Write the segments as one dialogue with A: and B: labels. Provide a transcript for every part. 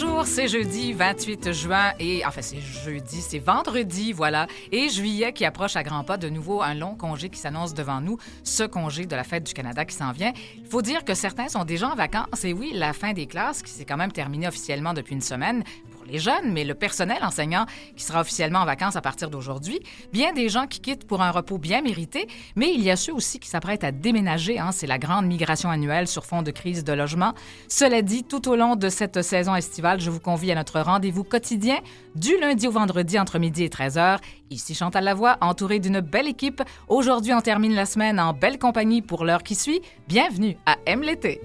A: Bonjour, c'est jeudi 28 juin et enfin c'est vendredi, voilà. Et juillet qui approche à grands pas, de nouveau un long congé qui s'annonce devant nous, ce congé de la fête du Canada qui s'en vient. Il faut dire que certains sont déjà en vacances et oui, la fin des classes qui s'est quand même terminée officiellement depuis une semaine pour les jeunes, mais le personnel enseignant qui sera officiellement en vacances à partir d'aujourd'hui. Bien des gens qui quittent pour un repos bien mérité, mais il y a ceux aussi qui s'apprêtent à déménager. C'est la grande migration annuelle sur fond de crise de logement. Cela dit, tout au long de cette saison estivale, je vous convie à notre rendez-vous quotidien du lundi au vendredi entre midi et 13h. Ici Chantal Lavoie, entourée d'une belle équipe. Aujourd'hui, on termine la semaine en belle compagnie pour l'heure qui suit. Bienvenue à Aime l'été.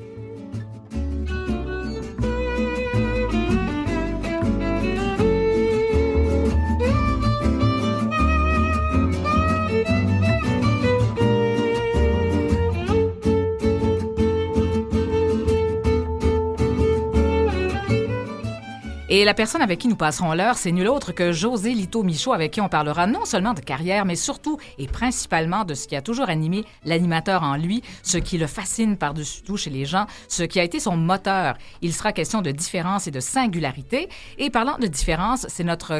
A: Et la personne avec qui nous passerons l'heure, c'est nul autre que José Lito-Michaud, avec qui on parlera non seulement de carrière, mais surtout et principalement de ce qui a toujours animé l'animateur en lui, ce qui le fascine par-dessus tout chez les gens, ce qui a été son moteur. Il sera question de différence et de singularité. Et parlant de différence, c'est notre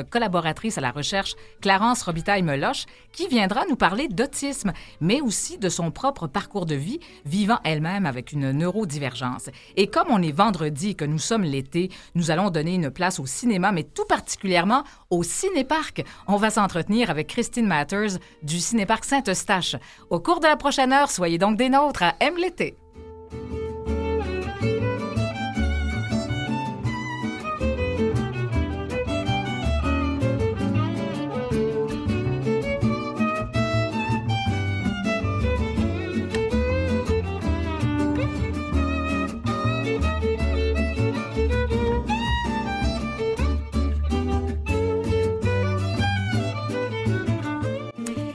A: collaboratrice à la recherche, Clarence Robitaille-Meloche, qui viendra nous parler d'autisme, mais aussi de son propre parcours de vie, vivant elle-même avec une neurodivergence. Et comme on est vendredi et que nous sommes l'été, nous allons donner une place au cinéma, mais tout particulièrement au Cinéparc. On va s'entretenir avec Christine Matters du Cinéparc Saint-Eustache. Au cours de la prochaine heure, soyez donc des nôtres à Aime l'été.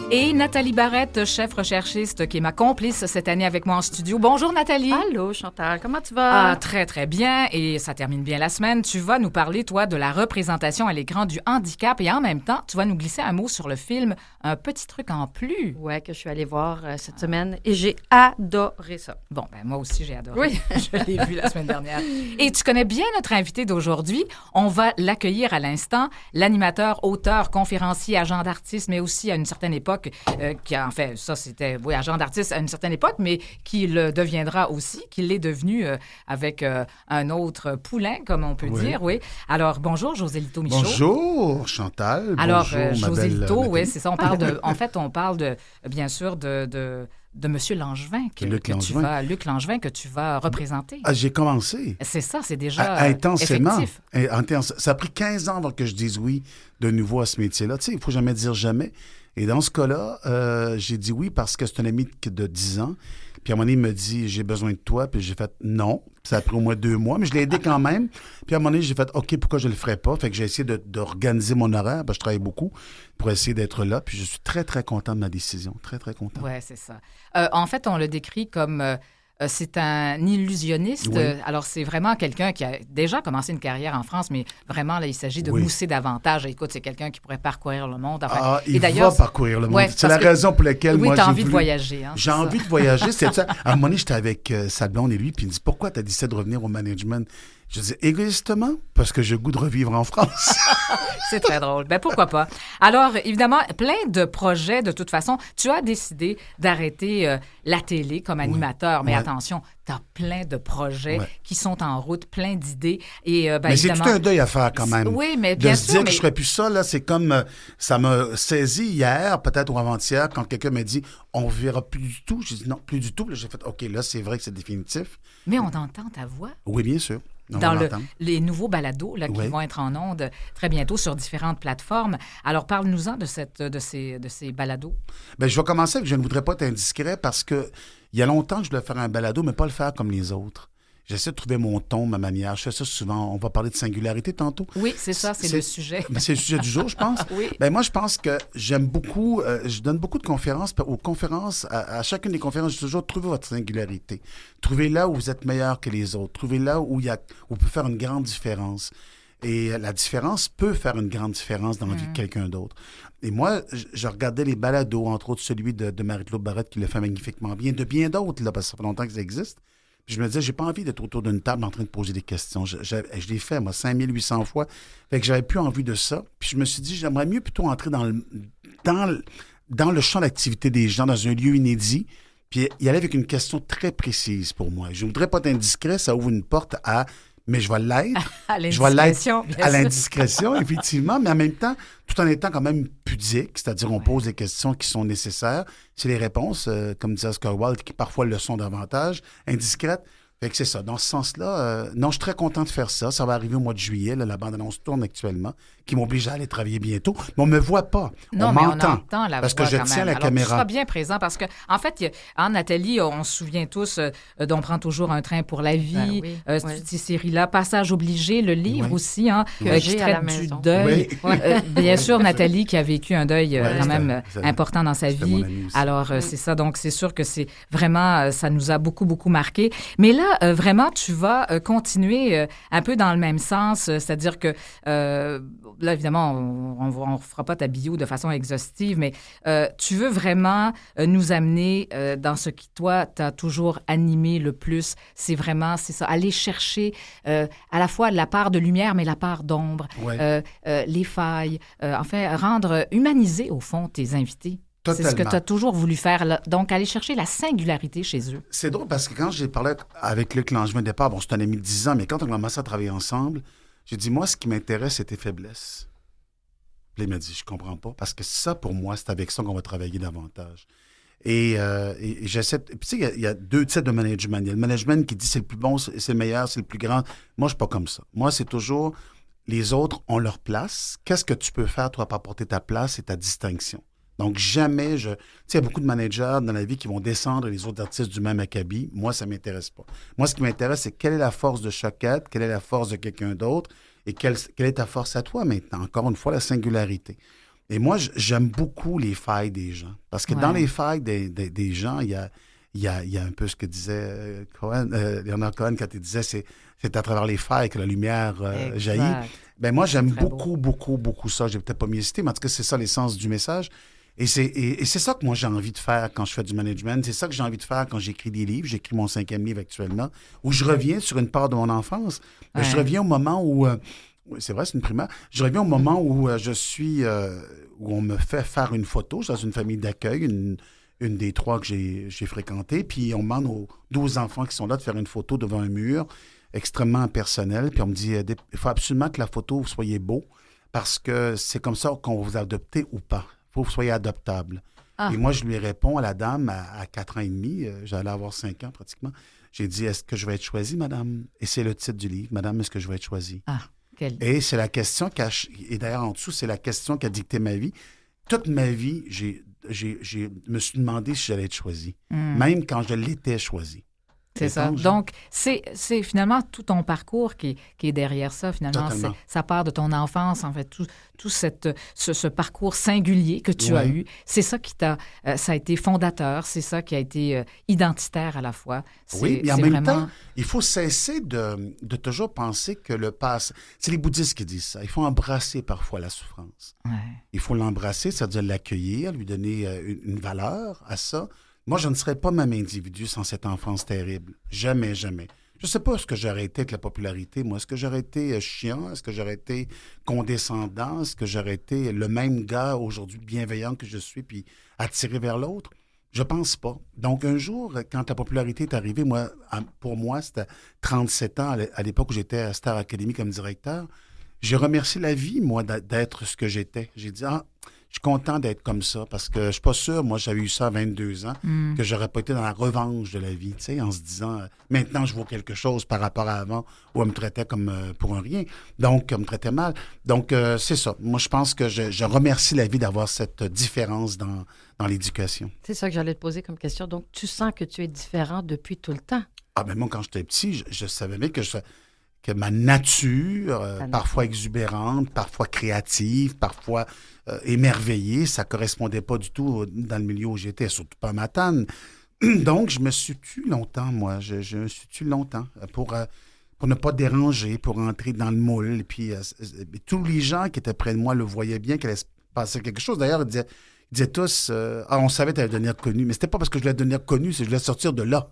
A: Et Nathalie Barrette, chef recherchiste, qui est ma complice cette année avec moi en studio. Bonjour Nathalie.
B: Allô Chantal, comment tu vas?
A: Très, très bien. Et ça termine bien la semaine. Tu vas nous parler, toi, de la représentation à l'écran du handicap et en même temps, tu vas nous glisser un mot sur le film Un petit truc en plus.
B: Ouais, que je suis allée voir cette semaine et j'ai adoré ça.
A: Bon, moi aussi, j'ai adoré.
B: Oui.
A: Je l'ai vu la semaine dernière. Et tu connais bien notre invité d'aujourd'hui. On va l'accueillir à l'instant. L'animateur, auteur, conférencier, agent d'artiste, mais aussi à une certaine époque, agent d'artiste à une certaine époque, mais qui le deviendra aussi, qui l'est devenu avec un autre poulain, comme on peut dire, oui. Alors, bonjour, José Lito-Michaud.
C: Bonjour, Chantal.
A: Alors,
C: bonjour,
A: José Lito,
C: oui,
A: c'est ça, on parle de bien sûr, de M. Langevin, Luc Langevin, que tu vas représenter.
C: J'ai commencé.
A: C'est ça, c'est déjà
C: intensément.
A: Effectif.
C: Ça a pris 15 ans avant que je dise oui de nouveau à ce métier-là. Tu sais, il ne faut jamais dire jamais. Et dans ce cas-là, j'ai dit oui parce que c'est un ami de 10 ans. Puis à un moment donné, il me dit « J'ai besoin de toi ». Puis j'ai fait « Non ». Ça a pris au moins 2 mois, mais je l'ai aidé quand même. Puis à un moment donné, j'ai fait « OK, pourquoi je ne le ferais pas ?» Fait que j'ai essayé d'organiser mon horaire, parce que je travaille beaucoup, pour essayer d'être là. Puis je suis très, très content de ma décision. Très, très content.
A: Oui, c'est ça. En fait, on le décrit comme... c'est un illusionniste.
C: Oui.
A: Alors, c'est vraiment quelqu'un qui a déjà commencé une carrière en France, mais vraiment, là, il s'agit de mousser davantage. Écoute, c'est quelqu'un qui pourrait parcourir le monde. Enfin,
C: il va parcourir le monde.
A: Ouais,
C: c'est la raison pour laquelle moi,
A: tu as envie de voyager.
C: J'ai envie de voyager. C'est ça. À un moment donné, j'étais avec sa blonde et lui, puis il me dit « Pourquoi tu as décidé de revenir au management? » Je dis égoïstement, parce que j'ai le goût de revivre en France.
A: C'est très drôle. Pourquoi pas? Alors, évidemment, plein de projets, de toute façon. Tu as décidé d'arrêter la télé comme animateur, mais attention, tu as plein de projets qui sont en route, plein d'idées. Et,
C: mais
A: évidemment,
C: c'est tout un deuil à faire quand même.
A: Oui, mais bien
C: de
A: sûr.
C: Se dire que je ne ferais plus ça, là, c'est comme... ça m'a saisi hier, peut-être ou avant-hier, quand quelqu'un m'a dit « On ne verra plus du tout ». J'ai dit « Non, plus du tout ». Puis là, j'ai fait « OK, là, c'est vrai que c'est définitif ».
A: Mais on entend ta voix.
C: Oui, bien sûr.
A: Dans les nouveaux balados qui vont être en ondes très bientôt sur différentes plateformes. Alors, parle-nous-en de ces balados.
C: Je vais commencer avec « Je ne voudrais pas être indiscret » parce que il y a longtemps que je voulais faire un balado, mais pas le faire comme les autres. J'essaie de trouver mon ton, ma manière. Je fais ça souvent. On va parler de singularité tantôt.
A: Oui, c'est ça, c'est le sujet.
C: C'est le sujet du jour, je pense.
A: Oui.
C: Moi, je pense que j'aime beaucoup... je donne beaucoup de conférences. Aux conférences, à chacune des conférences, je dis toujours, trouvez votre singularité. Trouvez là où vous êtes meilleur que les autres. Trouvez là où on peut faire une grande différence. Et la différence peut faire une grande différence dans la vie de quelqu'un d'autre. Et moi, je regardais les balados, entre autres celui de Marie-Claude Barrette qui le fait magnifiquement bien, de bien d'autres, là, parce que ça fait longtemps que ça existe. Puis je me disais, j'ai pas envie d'être autour d'une table en train de poser des questions. Je l'ai fait, moi, 5800 fois. Fait que j'avais plus envie de ça. Puis je me suis dit, j'aimerais mieux plutôt entrer dans le champ d'activité des gens, dans un lieu inédit, puis y aller avec une question très précise pour moi. Je voudrais pas être indiscret, ça ouvre une porte à... Mais je vais l'être.
A: À
C: Je vais l'être
A: l'indiscrétion.
C: à l'indiscrétion, effectivement, mais en même temps, tout en étant quand même pudique, c'est-à-dire on pose des questions qui sont nécessaires. C'est les réponses, comme disait Oscar Wilde, qui parfois le sont davantage, indiscrètes. Fait que c'est ça. Dans ce sens-là, non, je suis très content de faire ça. Ça va arriver au mois de juillet. Là, la bande-annonce tourne actuellement, qui m'oblige à aller travailler bientôt. Mais on me voit pas.
A: Non,
C: on
A: mais
C: m'entend.
A: on entend la
C: parce
A: voix
C: que je
A: quand
C: tiens
A: même.
C: la
A: Alors,
C: caméra.
A: Tu seras bien présent parce que, en fait, Nathalie, on se souvient tous d'On prend toujours un train pour la vie,
B: Ben oui,
A: ces séries-là, Passage obligé, le livre
C: Oui.
A: aussi,
B: Que
A: qui
B: j'ai à la
A: traite du
B: maison.
A: deuil.
C: Oui.
A: Bien sûr, Nathalie qui a vécu un deuil
C: Ouais,
A: quand même
C: c'était-
A: important dans sa
C: c'était
A: vie.
C: mon ami aussi.
A: Alors, c'est ça. Donc, c'est sûr que c'est vraiment, ça nous a beaucoup, beaucoup marqué. Mais là, vraiment, tu vas continuer un peu dans le même sens, c'est-à-dire que, là, évidemment, on ne fera pas ta bio de façon exhaustive, mais tu veux vraiment nous amener dans ce qui, toi, t'a toujours animé le plus. C'est vraiment, c'est ça, aller chercher à la fois la part de lumière, mais la part d'ombre,
C: Ouais.
A: les failles, enfin, humaniser, au fond, tes invités. C'est ce que
C: Totalement.
A: tu as toujours voulu faire. Là. Donc, aller chercher la singularité chez eux.
C: C'est drôle parce que quand j'ai parlé avec Luc Langevin au départ, bon, c'est un ami de 10 ans, mais quand on a commencé à travailler ensemble, j'ai dit, moi, ce qui m'intéresse, c'est tes faiblesses. Puis il m'a dit, je comprends pas, parce que ça, pour moi, c'est avec ça qu'on va travailler davantage. Et j'essaie... Puis tu sais, il y a deux types de management. Il y a le management qui dit, c'est le plus bon, c'est le meilleur, c'est le plus grand. Moi, je suis pas comme ça. Moi, c'est toujours, les autres ont leur place. Qu'est-ce que tu peux faire, toi, pour apporter ta place et ta distinction? Donc, jamais tu sais, il y a beaucoup de managers dans la vie qui vont descendre les autres artistes du même acabit. Moi, ça ne m'intéresse pas. Moi, ce qui m'intéresse, c'est quelle est la force de chaque être, quelle est la force de quelqu'un d'autre et quelle est ta force à toi maintenant. Encore une fois, la singularité. Et moi, j'aime beaucoup les failles des gens. Parce que dans les failles des gens, il y a un peu ce que disait Leonard Cohen quand il disait c'est à travers les failles que la lumière jaillit. Ben moi, j'aime beaucoup ça. J'ai peut-être pas mieux cité, mais en tout cas, c'est ça l'essence du message. Et c'est ça que moi, j'ai envie de faire quand je fais du management. C'est ça que j'ai envie de faire quand j'écris des livres. J'écris mon 5e livre actuellement, où je reviens sur une part de mon enfance.
A: Ouais.
C: Je reviens au moment où... oui, c'est vrai, c'est une primaire. Je reviens au moment où je suis... où on me fait faire une photo. Je suis dans une famille d'accueil, une des 3 que j'ai fréquentées. Puis on demande aux 12 enfants qui sont là de faire une photo devant un mur extrêmement personnel. Puis on me dit, il faut absolument que la photo, vous soyez beau, parce que c'est comme ça qu'on va vous adopter ou pas. Il faut que vous soyez adoptable.
A: Ah.
C: Et moi, je lui réponds à la dame à 4 ans et demi, j'allais avoir 5 ans pratiquement. J'ai dit, est-ce que je vais être choisie, madame? Et c'est le titre du livre, Madame, est-ce que je vais être choisie?
A: Ah,
C: Et c'est la question et d'ailleurs en dessous, c'est la question qui a dicté ma vie. Toute ma vie, je me suis demandé si j'allais être choisi, même quand je l'étais choisi.
A: C'est ça. Donc, c'est finalement tout ton parcours qui est derrière ça, finalement. Ça part de ton enfance, en fait, tout ce parcours singulier que tu as eu. C'est ça qui ça a été fondateur, c'est ça qui a été identitaire à la fois.
C: Oui, mais en même temps, il faut cesser de toujours penser que le passé... C'est les bouddhistes qui disent ça. Il faut embrasser parfois la souffrance.
A: Ouais.
C: Il faut l'embrasser, c'est-à-dire l'accueillir, lui donner une valeur à ça. Moi, je ne serais pas même individu sans cette enfance terrible. Jamais, jamais. Je ne sais pas ce que j'aurais été avec la popularité, moi. Est-ce que j'aurais été chiant? Est-ce que j'aurais été condescendant? Est-ce que j'aurais été le même gars aujourd'hui bienveillant que je suis puis attiré vers l'autre? Je pense pas. Donc, un jour, quand la popularité est arrivée, moi, pour moi, c'était 37 ans à l'époque où j'étais à Star Academy comme directeur. J'ai remercié la vie, moi, d'être ce que j'étais. J'ai dit, je suis content d'être comme ça parce que je suis pas sûr, moi, j'avais eu ça à 22 ans, que j'aurais pas été dans la revanche de la vie, tu sais, en se disant, maintenant, je vaux quelque chose par rapport à avant, où elle me traitait comme pour un rien, donc, elle me traitait mal. Donc, c'est ça. Moi, je pense que je remercie la vie d'avoir cette différence dans l'éducation.
B: C'est ça que j'allais te poser comme question. Donc, tu sens que tu es différent depuis tout le temps?
C: Ah, ben moi, quand j'étais petit, je savais bien que ma nature, parfois exubérante, parfois créative, parfois émerveillée, ça correspondait pas du tout dans le milieu où j'étais, surtout pas à Matane. Donc, je me suis tu longtemps, moi. Je me suis tu longtemps pour ne pas déranger, pour entrer dans le moule. Puis tous les gens qui étaient près de moi le voyaient bien qu'il allait se passer quelque chose. D'ailleurs, Ils disaient tous, on savait que tu allais devenir connu. Mais c'était pas parce que je voulais devenir connu, c'est que je voulais sortir de là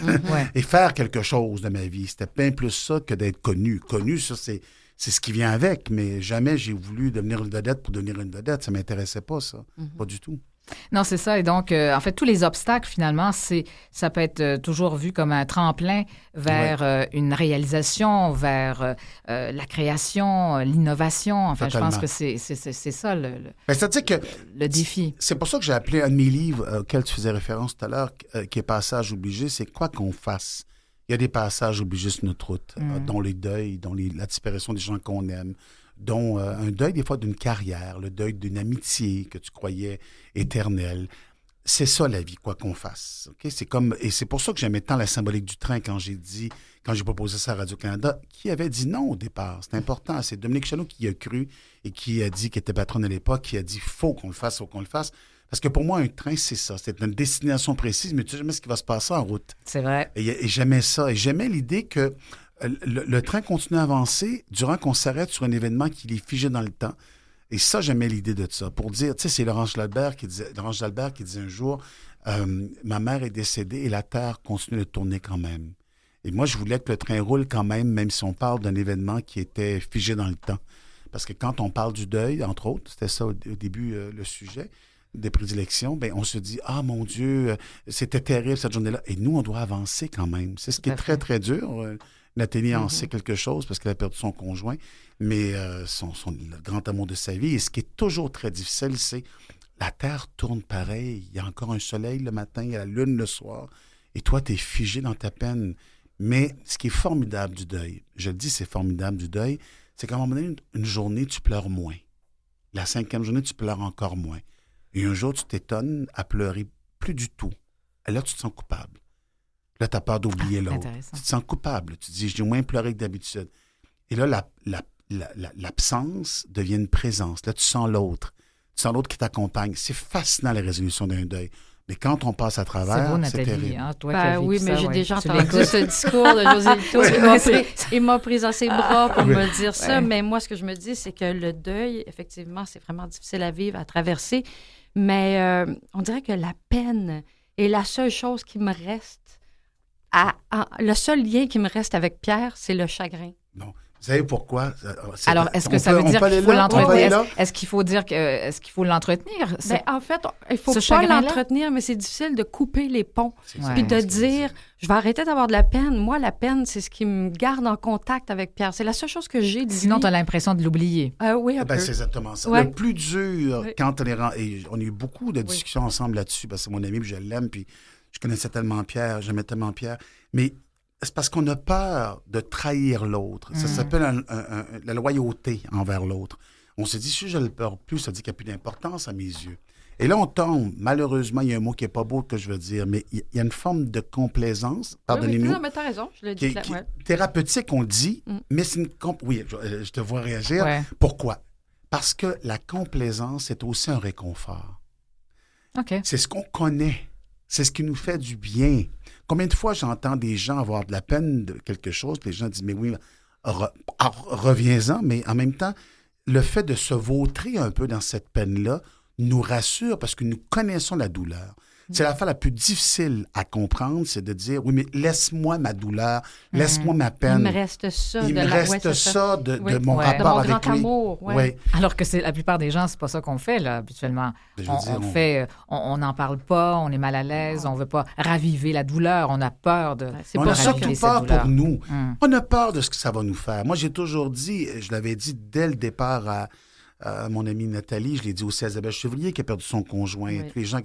A: Ouais.
C: et faire quelque chose de ma vie. C'était bien plus ça que d'être connu. Connu, ça, c'est ce qui vient avec, mais jamais j'ai voulu devenir une vedette pour devenir une vedette. Ça m'intéressait pas, ça. Pas du tout.
A: Non, c'est ça. Et donc, en fait, tous les obstacles, finalement, ça peut être toujours vu comme un tremplin vers une réalisation, vers la création, l'innovation. Enfin,
C: Totalement.
A: je pense que c'est ça
C: C'est-à-dire que
A: le défi.
C: c'est pour ça que j'ai appelé un de mes livres auquel tu faisais référence tout à l'heure, qui est Passage obligé, c'est quoi qu'on fasse. Il y a des passages obligés sur notre route, dont les deuils, dont la disparition des gens qu'on aime, dont un deuil des fois d'une carrière, le deuil d'une amitié que tu croyais éternelle. C'est ça la vie, quoi qu'on fasse. Okay? Et c'est pour ça que j'aimais tant la symbolique du train quand j'ai proposé ça à Radio-Canada, qui avait dit non au départ. C'est important. C'est Dominique Chenot qui y a cru et qui a dit, qui était patronne à l'époque, qui a dit faut qu'on le fasse, faut qu'on le fasse. Parce que pour moi, un train, c'est ça. C'est une destination précise, mais tu sais jamais ce qui va se passer en route.
A: C'est vrai.
C: Et j'aimais ça. Et j'aimais l'idée que le train continue à avancer durant qu'on s'arrête sur un événement qui est figé dans le temps. Et ça, j'aimais l'idée de ça. Pour dire, tu sais, c'est Laurence Jalbert qui disait un jour, ma mère est décédée et la Terre continue de tourner quand même. Et moi, je voulais que le train roule quand même si on parle d'un événement qui était figé dans le temps. Parce que quand on parle du deuil, entre autres, c'était ça au début le sujet des prédilections, bien, on se dit « Ah, mon Dieu, c'était terrible cette journée-là. » Et nous, on doit avancer quand même. C'est ce qui est très, très dur. Nathalie en sait quelque chose parce qu'elle a perdu son conjoint, mais le grand amour de sa vie. Et ce qui est toujours très difficile, c'est la Terre tourne pareil. Il y a encore un soleil le matin, il y a la lune le soir. Et toi, tu es figé dans ta peine. Mais ce qui est formidable du deuil, je le dis, c'est formidable du deuil, c'est qu'à un moment donné, une journée, tu pleures moins. La 5e journée, tu pleures encore moins. Et un jour, tu t'étonnes à pleurer plus du tout. Et là, tu te sens coupable. Là, tu as peur d'oublier l'autre. Tu te sens coupable. Tu te dis, j'ai moins pleuré que d'habitude. Et là, l'absence devient une présence. Là, tu sens l'autre. Tu sens l'autre qui t'accompagne. C'est fascinant, la résolution d'un deuil. Mais quand on passe à travers,
A: c'est beau,
C: c'est
A: Nathalie,
C: terrible.
A: hein, toi qui as vécu
B: oui, mais
A: ça,
B: j'ai
A: ouais.
B: déjà
A: Tu
B: entendu
A: l'écoutes.
B: ce discours de José Lito. Il m'a pris dans ses bras pour me dire ça.
A: Ouais.
B: Mais moi, ce que je me dis, c'est que le deuil, effectivement, c'est vraiment difficile à vivre, à traverser. Mais on dirait que la peine est la seule chose qui me reste. Le seul lien qui me reste avec Pierre, c'est le chagrin.
C: Bon. Vous savez pourquoi?
A: Alors, est-ce que ça veut dire qu'il faut l'entretenir? Est-ce qu'il faut dire est-ce qu'il faut l'entretenir?
B: Ben, en fait, il faut
A: ce
B: pas
A: chagrin-là?
B: l'entretenir, mais c'est difficile de couper les ponts.
A: Ouais.
B: Puis de dire, je vais arrêter d'avoir de la peine. Moi, la peine, c'est ce qui me garde en contact avec Pierre. C'est la seule chose que j'ai de lui.
A: Sinon, tu as l'impression de l'oublier.
B: Oui, un peu.
C: C'est exactement ça.
B: Ouais.
C: Le plus dur,
B: Oui.
C: quand et on a eu beaucoup de discussions ensemble là-dessus, parce que c'est mon ami, puis je l'aime, puis je connaissais tellement Pierre, j'aimais tellement Pierre, mais c'est parce qu'on a peur de trahir l'autre. Ça s'appelle la loyauté envers l'autre. On se dit, si je ne le perds plus, ça dit qu'il n'y a plus d'importance à mes yeux. Et là, on tombe. Malheureusement, il y a un mot qui n'est pas beau que je veux dire, mais il y a une forme de complaisance, pardonnez-nous.
B: Oui, mais tu as raison, je l'ai dit.
C: Thérapeutique, on le dit, mais c'est une... Oui, je te vois réagir.
A: Ouais.
C: Pourquoi? Parce que la complaisance est aussi un réconfort.
A: OK.
C: C'est ce qu'on connaît. C'est ce qui nous fait du bien. Combien de fois j'entends des gens avoir de la peine de quelque chose, puis les gens disent, mais oui, reviens-en, mais en même temps, le fait de se vautrer un peu dans cette peine-là nous rassure parce que nous connaissons la douleur. C'est l'affaire la plus difficile à comprendre, c'est de dire, oui, mais laisse-moi ma douleur, laisse-moi ma peine.
B: Il me reste ça.
C: Il me reste ça de mon
A: Ouais.
C: rapport
B: de mon
C: avec
B: grand
C: lui.
B: amour. Ouais.
C: Oui.
A: Alors que la plupart des gens, c'est pas ça qu'on fait, là, habituellement.
C: Je veux dire,
A: On n'en parle pas, on est mal à l'aise, on veut pas raviver la douleur, on a peur de.
B: C'est
C: On
B: pas
C: a
B: ça
C: surtout
A: raviver
C: peur
A: cette douleur.
C: pour nous. On a peur de ce que ça va nous faire. Moi, j'ai toujours dit, je l'avais dit dès le départ à mon amie Nathalie, je l'ai dit aussi à Isabelle Chevrier qui a perdu son conjoint.
B: Oui.
C: Tous les gens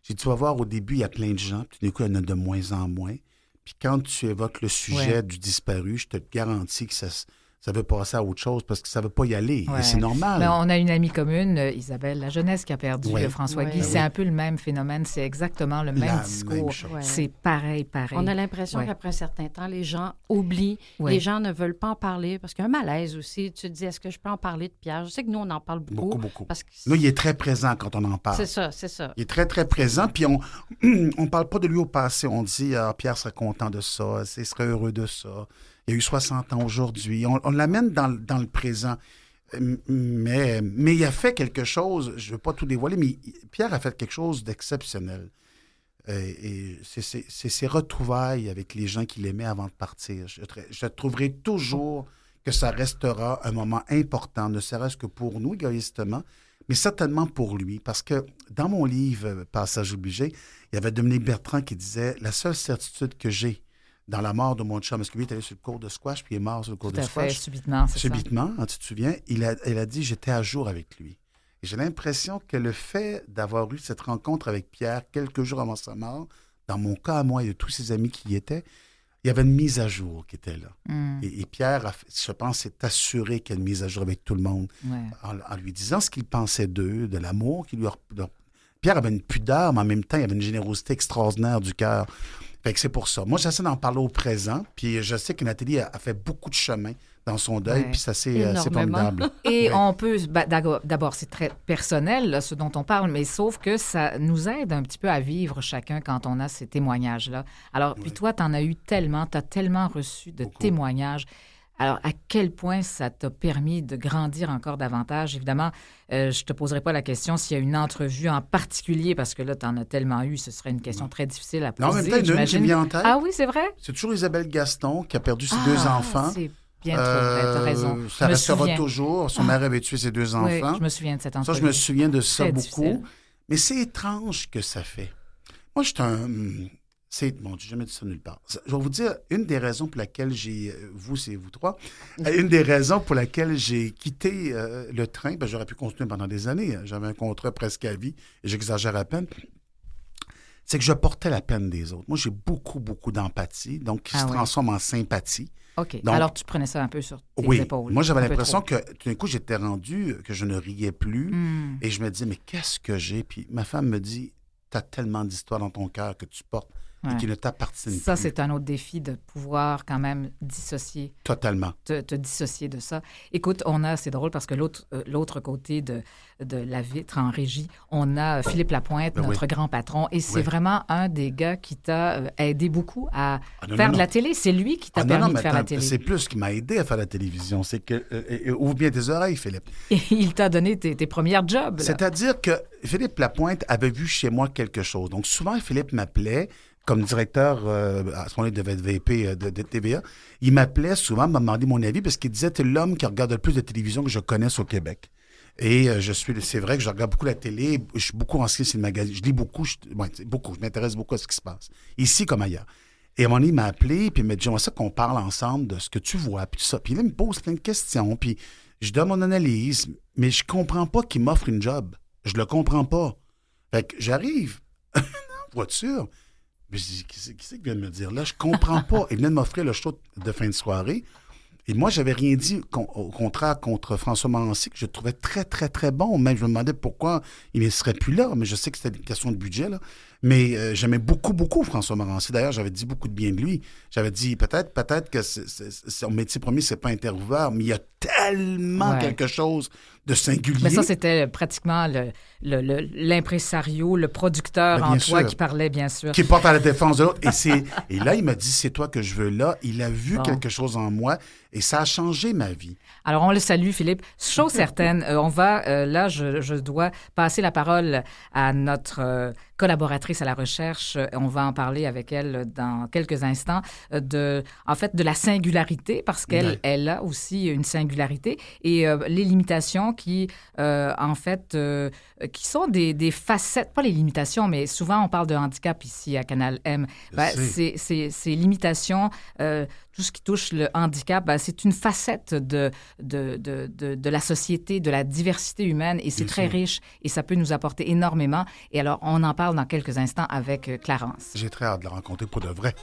C: j'ai dit, tu vas voir, au début, il y a plein de gens, puis du coup, il y en a de moins en moins. Puis quand tu évoques le sujet du disparu, je te garantis que ça veut passer à autre chose parce que ça ne veut pas y aller.
A: Ouais.
C: Et c'est normal.
A: Mais on a une amie commune, Isabelle La Jeunesse, qui a perdu
C: Ouais.
A: François
B: Ouais.
A: Guy.
B: Ben
A: C'est
C: oui.
A: un peu le même phénomène. C'est exactement le même
C: La
A: discours.
C: même chose.
B: Ouais.
A: C'est pareil.
B: On a l'impression
A: Ouais.
B: qu'après un certain temps, les gens oublient,
A: Ouais.
B: les gens ne veulent pas en parler parce qu'il y a un malaise aussi. Tu te dis, est-ce que je peux en parler de Pierre? Je sais que nous, on en parle beaucoup.
C: Beaucoup, beaucoup.
B: Parce que
C: Là, il est très présent quand on en parle.
B: c'est ça, c'est ça.
C: Il est très, très présent. Puis on ne parle pas de lui au passé. On dit, Pierre serait content de ça, il serait heureux de ça. Il a eu 60 ans aujourd'hui. On l'amène dans le présent. Mais il a fait quelque chose, je ne veux pas tout dévoiler, mais Pierre a fait quelque chose d'exceptionnel. Et c'est ses retrouvailles avec les gens qu'il aimait avant de partir. Je trouverai toujours que ça restera un moment important, ne serait-ce que pour nous, égoïstement, mais certainement pour lui. Parce que dans mon livre, Passage obligé, il y avait Dominique Bertrand qui disait « La seule certitude que j'ai dans la mort de mon chum, parce que lui est allé sur le cours de squash, puis il est mort sur le cours de squash. »
A: Subitement, c'est ça.
C: Subitement, hein, tu te souviens, elle a dit « J'étais à jour avec lui. » Et j'ai l'impression que le fait d'avoir eu cette rencontre avec Pierre quelques jours avant sa mort, dans mon cas à moi et de tous ses amis qui y étaient, il y avait une mise à jour qui était là. Et Pierre, je pense, s'est assuré qu'il y a une mise à jour avec tout le monde en lui disant ce qu'il pensait d'eux, de l'amour qu'il lui a... Pierre avait une pudeur, mais en même temps, il avait une générosité extraordinaire du cœur. Fait que c'est pour ça. Moi, j'essaie d'en parler au présent, puis je sais que Nathalie a fait beaucoup de chemin dans son deuil, puis ça, c'est formidable.
A: Et on peut... d'abord, c'est très personnel, là, ce dont on parle, mais sauf que ça nous aide un petit peu à vivre chacun quand on a ces témoignages-là. Alors, puis toi, tu en as eu tellement, tu as tellement reçu de témoignages. Alors, à quel point ça t'a permis de grandir encore davantage? Évidemment, je ne te poserai pas la question s'il y a une entrevue en particulier, parce que là, tu en as tellement eu, ce serait une question très difficile à poser.
C: Non, en même temps, il y en a une qui me vient en tête.
A: Ah oui, c'est vrai?
C: C'est toujours Isabelle Gaston qui a perdu ses 2 enfants.
A: C'est bien trop vrai, t'as raison.
C: Ça restera toujours. Son mari avait tué ses 2 enfants.
A: Oui, je me souviens de cette entrevue.
C: Ça, je me souviens de ça
A: très
C: beaucoup.
A: Difficile.
C: Mais c'est étrange que ça fait. Moi, je suis un... Bon, j'ai jamais dit ça nulle part. Je vais vous dire, une des raisons pour laquelle c'est vous trois, une des raisons pour laquelle j'ai quitté le train, j'aurais pu continuer pendant des années, j'avais un contrat presque à vie, et j'exagère à peine, c'est que je portais la peine des autres. Moi, j'ai beaucoup, beaucoup d'empathie, donc qui se transforme en sympathie.
A: OK. Donc, alors, tu prenais ça un peu sur tes épaules.
C: Moi, j'avais l'impression que tout d'un coup, j'étais rendu, que je ne riais plus, et je me disais, mais qu'est-ce que j'ai? Puis ma femme me dit, tu as tellement d'histoires dans ton cœur que tu portes, et qui ne t'appartiennent plus.
A: Ça, c'est un autre défi de pouvoir quand même dissocier.
C: Totalement.
A: Te dissocier de ça. Écoute, c'est drôle parce que l'autre côté de la vitre en régie, on a Philippe Lapointe, notre grand patron, et c'est vraiment un des gars qui t'a aidé beaucoup à faire de la télé. C'est lui qui t'a permis de faire la télé.
C: C'est plus qui m'a aidé à faire la télévision. C'est que... ouvre bien tes oreilles, Philippe.
A: Et il t'a donné tes premières jobs.
C: C'est-à-dire que Philippe Lapointe avait vu chez moi quelque chose. Donc, souvent, Philippe m'appelait comme directeur, à ce moment-là, il devait être VP de TVA, il m'appelait souvent, m'a demandé mon avis, parce qu'il disait, t'es l'homme qui regarde le plus de télévision que je connaisse au Québec. Et c'est vrai que je regarde beaucoup la télé, je suis beaucoup renseigné sur le magazine, je lis beaucoup, je m'intéresse beaucoup à ce qui se passe, ici comme ailleurs. Et à un moment donné, il m'a appelé, puis il m'a dit, j'aimerais ça qu'on parle ensemble de ce que tu vois, puis tout ça. Puis là, il me pose plein de questions, puis je donne mon analyse, mais je comprends pas qu'il m'offre une job. Je le comprends pas. Fait que j'arrive en voiture. Je dis, qui c'est qui vient de me dire là? Je comprends pas. Il venait de m'offrir le show de fin de soirée. Et moi, j'avais rien dit au contraire contre François Morancy, que je trouvais très, très, très bon. Même, je me demandais pourquoi il ne serait plus là. Mais je sais que c'était une question de budget, là. Mais j'aimais beaucoup, beaucoup François Morancy. D'ailleurs, j'avais dit beaucoup de bien de lui. J'avais dit, peut-être que son métier premier, c'est pas intervieweur, mais il y a tellement quelque chose de singulier.
A: Mais ça, c'était pratiquement l'impresario, le producteur en toi qui parlait, bien sûr.
C: Qui porte à la défense de l'autre. Et là, il m'a dit, c'est toi que je veux là. Il a vu quelque chose en moi et ça a changé ma vie.
A: Alors, on le salue, Philippe. Chose certaine, là, je dois passer la parole à notre collaboratrice à la recherche. On va en parler avec elle dans quelques instants, de la singularité, parce qu'elle elle a aussi une singularité, et les limitations qui sont des facettes, pas les limitations, mais souvent on parle de handicap ici à Canal M. Ces limitations, tout ce qui touche le handicap, c'est une facette de la société, de la diversité humaine, et c'est très riche, et ça peut nous apporter énormément. Et alors, on en parle dans quelques instants avec Clarence.
C: J'ai très hâte de la rencontrer pour de vrai.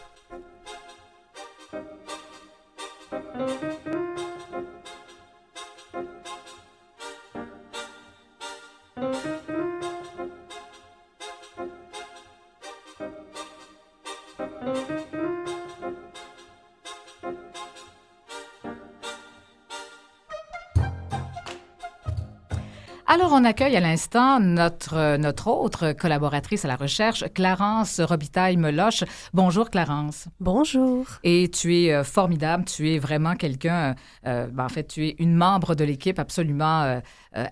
A: Alors, on accueille à l'instant notre autre collaboratrice à la recherche, Clarence Robitaille-Meloche. Bonjour, Clarence.
D: Bonjour.
A: Et tu es formidable. Tu es vraiment quelqu'un... en fait, tu es une membre de l'équipe absolument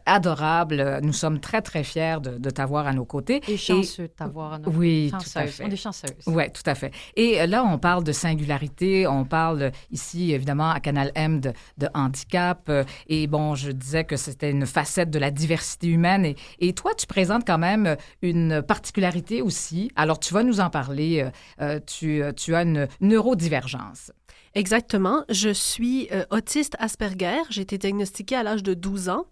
A: adorable. Nous sommes très, très fiers de t'avoir à nos côtés.
B: Et chanceux de t'avoir à nos côtés.
A: Oui,
B: Chanceuse.
A: tout à fait.
B: On est chanceuses.
A: Oui, tout à fait. Et là, on parle de singularité, on parle ici, évidemment, à Canal M de handicap. Et bon, je disais que c'était une facette de la diversité humaine. Et toi, tu présentes quand même une particularité aussi. Alors, tu vas nous en parler. Tu as une neurodivergence.
D: Exactement. Je suis autiste Asperger. J'ai été diagnostiquée à l'âge de 12 ans.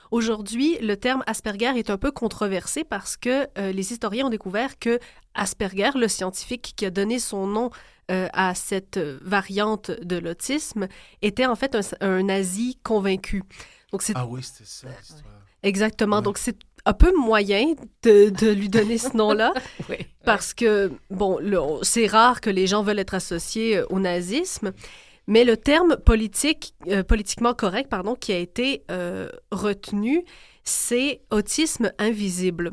D: Aujourd'hui, le terme Asperger est un peu controversé parce que les historiens ont découvert que Asperger, le scientifique qui a donné son nom à cette variante de l'autisme, était en fait un nazi convaincu. Donc,
C: Ah oui, c'était ça, l'histoire.
D: Exactement.
C: Ouais.
D: Donc, c'est un peu moyen de lui donner ce nom-là
A: Oui.
D: parce que, bon, c'est rare que les gens veulent être associés au nazisme. Mais le terme politiquement correct, qui a été retenu, c'est autisme invisible.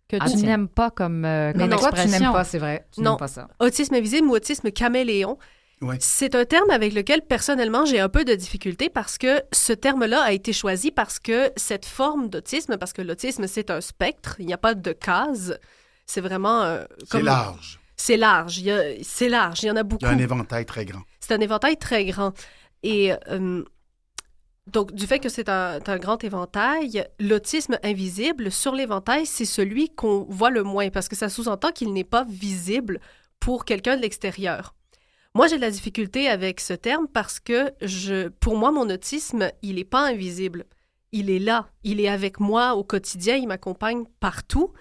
B: Que
A: Ah,
B: tu
A: tiens.
B: n'aimes pas comme
A: Mais
D: non,
A: toi, tu
B: expression.
A: n'aimes pas, c'est vrai. Tu
D: Non.
A: n'aimes pas ça.
D: Autisme invisible ou autisme caméléon.
C: Oui.
D: C'est un terme avec lequel, personnellement, j'ai un peu de difficulté parce que ce terme-là a été choisi parce que cette forme d'autisme, parce que l'autisme, c'est un spectre, il n'y a pas de case, c'est vraiment...
C: C'est large.
D: C'est large, c'est large, il y en a beaucoup.
C: Il y a un éventail très grand.
D: C'est un éventail très grand. Et donc, du fait que c'est un grand éventail, l'autisme invisible sur l'éventail, c'est celui qu'on voit le moins parce que ça sous-entend qu'il n'est pas visible pour quelqu'un de l'extérieur. Moi, j'ai de la difficulté avec ce terme parce que pour moi, mon autisme, il n'est pas invisible. Il est là. Il est avec moi au quotidien. Il m'accompagne partout.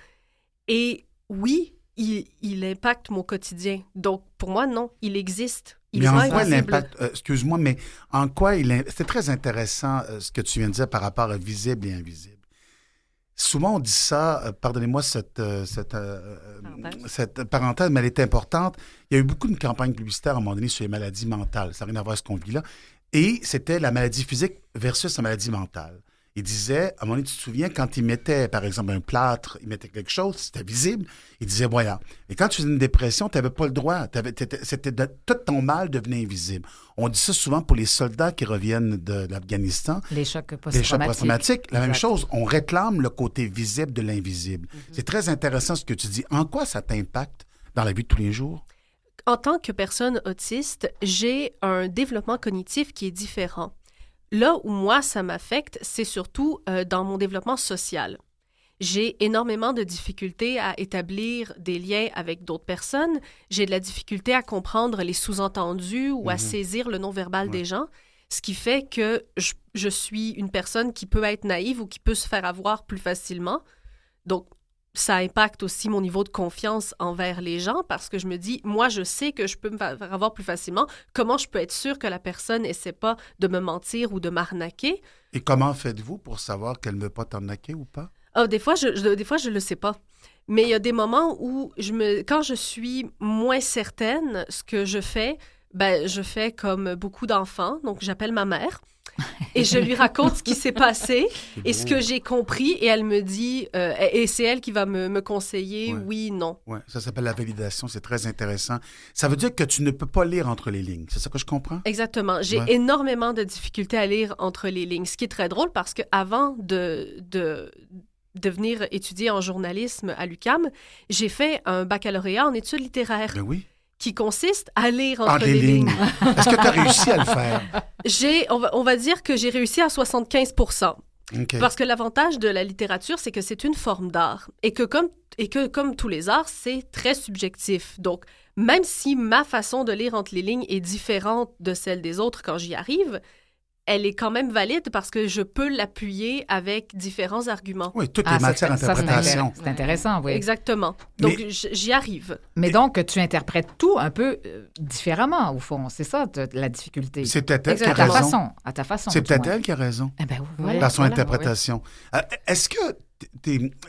D: Et oui, il impacte mon quotidien. Donc, pour moi, non, il existe. Il
C: Mais
D: est
C: en
D: pas
C: quoi
D: invisible.
C: l'impact... excuse-moi, mais en quoi c'est très intéressant ce que tu viens de dire par rapport à visible et invisible. Souvent, on dit ça, pardonnez-moi cette parenthèse, mais elle est importante. Il y a eu beaucoup de campagnes publicitaires à un moment donné sur les maladies mentales. Ça n'a rien à voir avec ce qu'on vit là. Et c'était la maladie physique versus la maladie mentale. Il disait, à un moment donné, tu te souviens, quand il mettait, par exemple, un plâtre, il mettait quelque chose, c'était visible, il disait, voilà. Et quand tu faisais une dépression, tu n'avais pas le droit. Tout ton mal devenait invisible. On dit ça souvent pour les soldats qui reviennent de l'Afghanistan.
A: Les chocs
C: Les chocs
A: post-traumatiques.
C: post-traumatiques. La même
A: Exact.
C: chose, on réclame le côté visible de l'invisible. C'est très intéressant ce que tu dis. En quoi ça t'impacte dans la vie de tous les jours?
D: En tant que personne autiste, j'ai un développement cognitif qui est différent. Là où moi, ça m'affecte, c'est surtout dans mon développement social. J'ai énormément de difficultés à établir des liens avec d'autres personnes. J'ai de la difficulté à comprendre les sous-entendus ou à saisir le non-verbal des gens, ce qui fait que je suis une personne qui peut être naïve ou qui peut se faire avoir plus facilement. Donc, ça impacte aussi mon niveau de confiance envers les gens parce que je me dis, moi, je sais que je peux me faire avoir plus facilement. Comment je peux être sûre que la personne n'essaie pas de me mentir ou de m'arnaquer?
C: Et comment faites-vous pour savoir qu'elle ne veut pas t'arnaquer ou pas?
D: Des fois, je le sais pas. Mais il y a des moments où quand je suis moins certaine, ce que je fais comme beaucoup d'enfants. Donc, j'appelle ma mère et je lui raconte ce qui s'est passé et ce que j'ai compris. Et elle me dit, et c'est elle qui va me conseiller,
C: Ouais.
D: oui, non.
C: Oui, ça s'appelle la validation. C'est très intéressant. Ça veut dire que tu ne peux pas lire entre les lignes. C'est ça que je comprends?
D: Exactement. J'ai
C: Ouais.
D: énormément de difficultés à lire entre les lignes, ce qui est très drôle parce qu'avant de venir étudier en journalisme à l'UQAM, j'ai fait un baccalauréat en études littéraires
C: Ben oui.
D: qui consiste à lire entre
C: Entre
D: les
C: les
D: lignes.
C: lignes. Est-ce que tu as réussi à le faire?
D: On va dire que j'ai réussi à 75
C: OK.
D: Parce que l'avantage de la littérature, c'est que c'est une forme d'art et que comme tous les arts, c'est très subjectif. Donc, même si ma façon de lire entre les lignes est différente de celle des autres quand j'y arrive, elle est quand même valide parce que je peux l'appuyer avec différents arguments.
C: Oui, toutes
A: Ah,
C: les matières
A: ça, c'est
C: d'interprétation.
A: C'est intéressant, oui.
D: Exactement. Donc,
C: Mais-
D: j'y arrive.
A: Mais donc, tu interprètes tout un peu différemment, au fond. C'est ça, la difficulté.
C: C'est peut-être elle qui a
A: à ta
C: raison.
A: façon. À ta façon.
C: C'est
A: du
C: peut-être
A: moins.
C: elle qui a raison.
A: Eh ben,
B: Oui.
A: voilà.
C: Dans son
B: Voilà,
C: interprétation. Est-ce que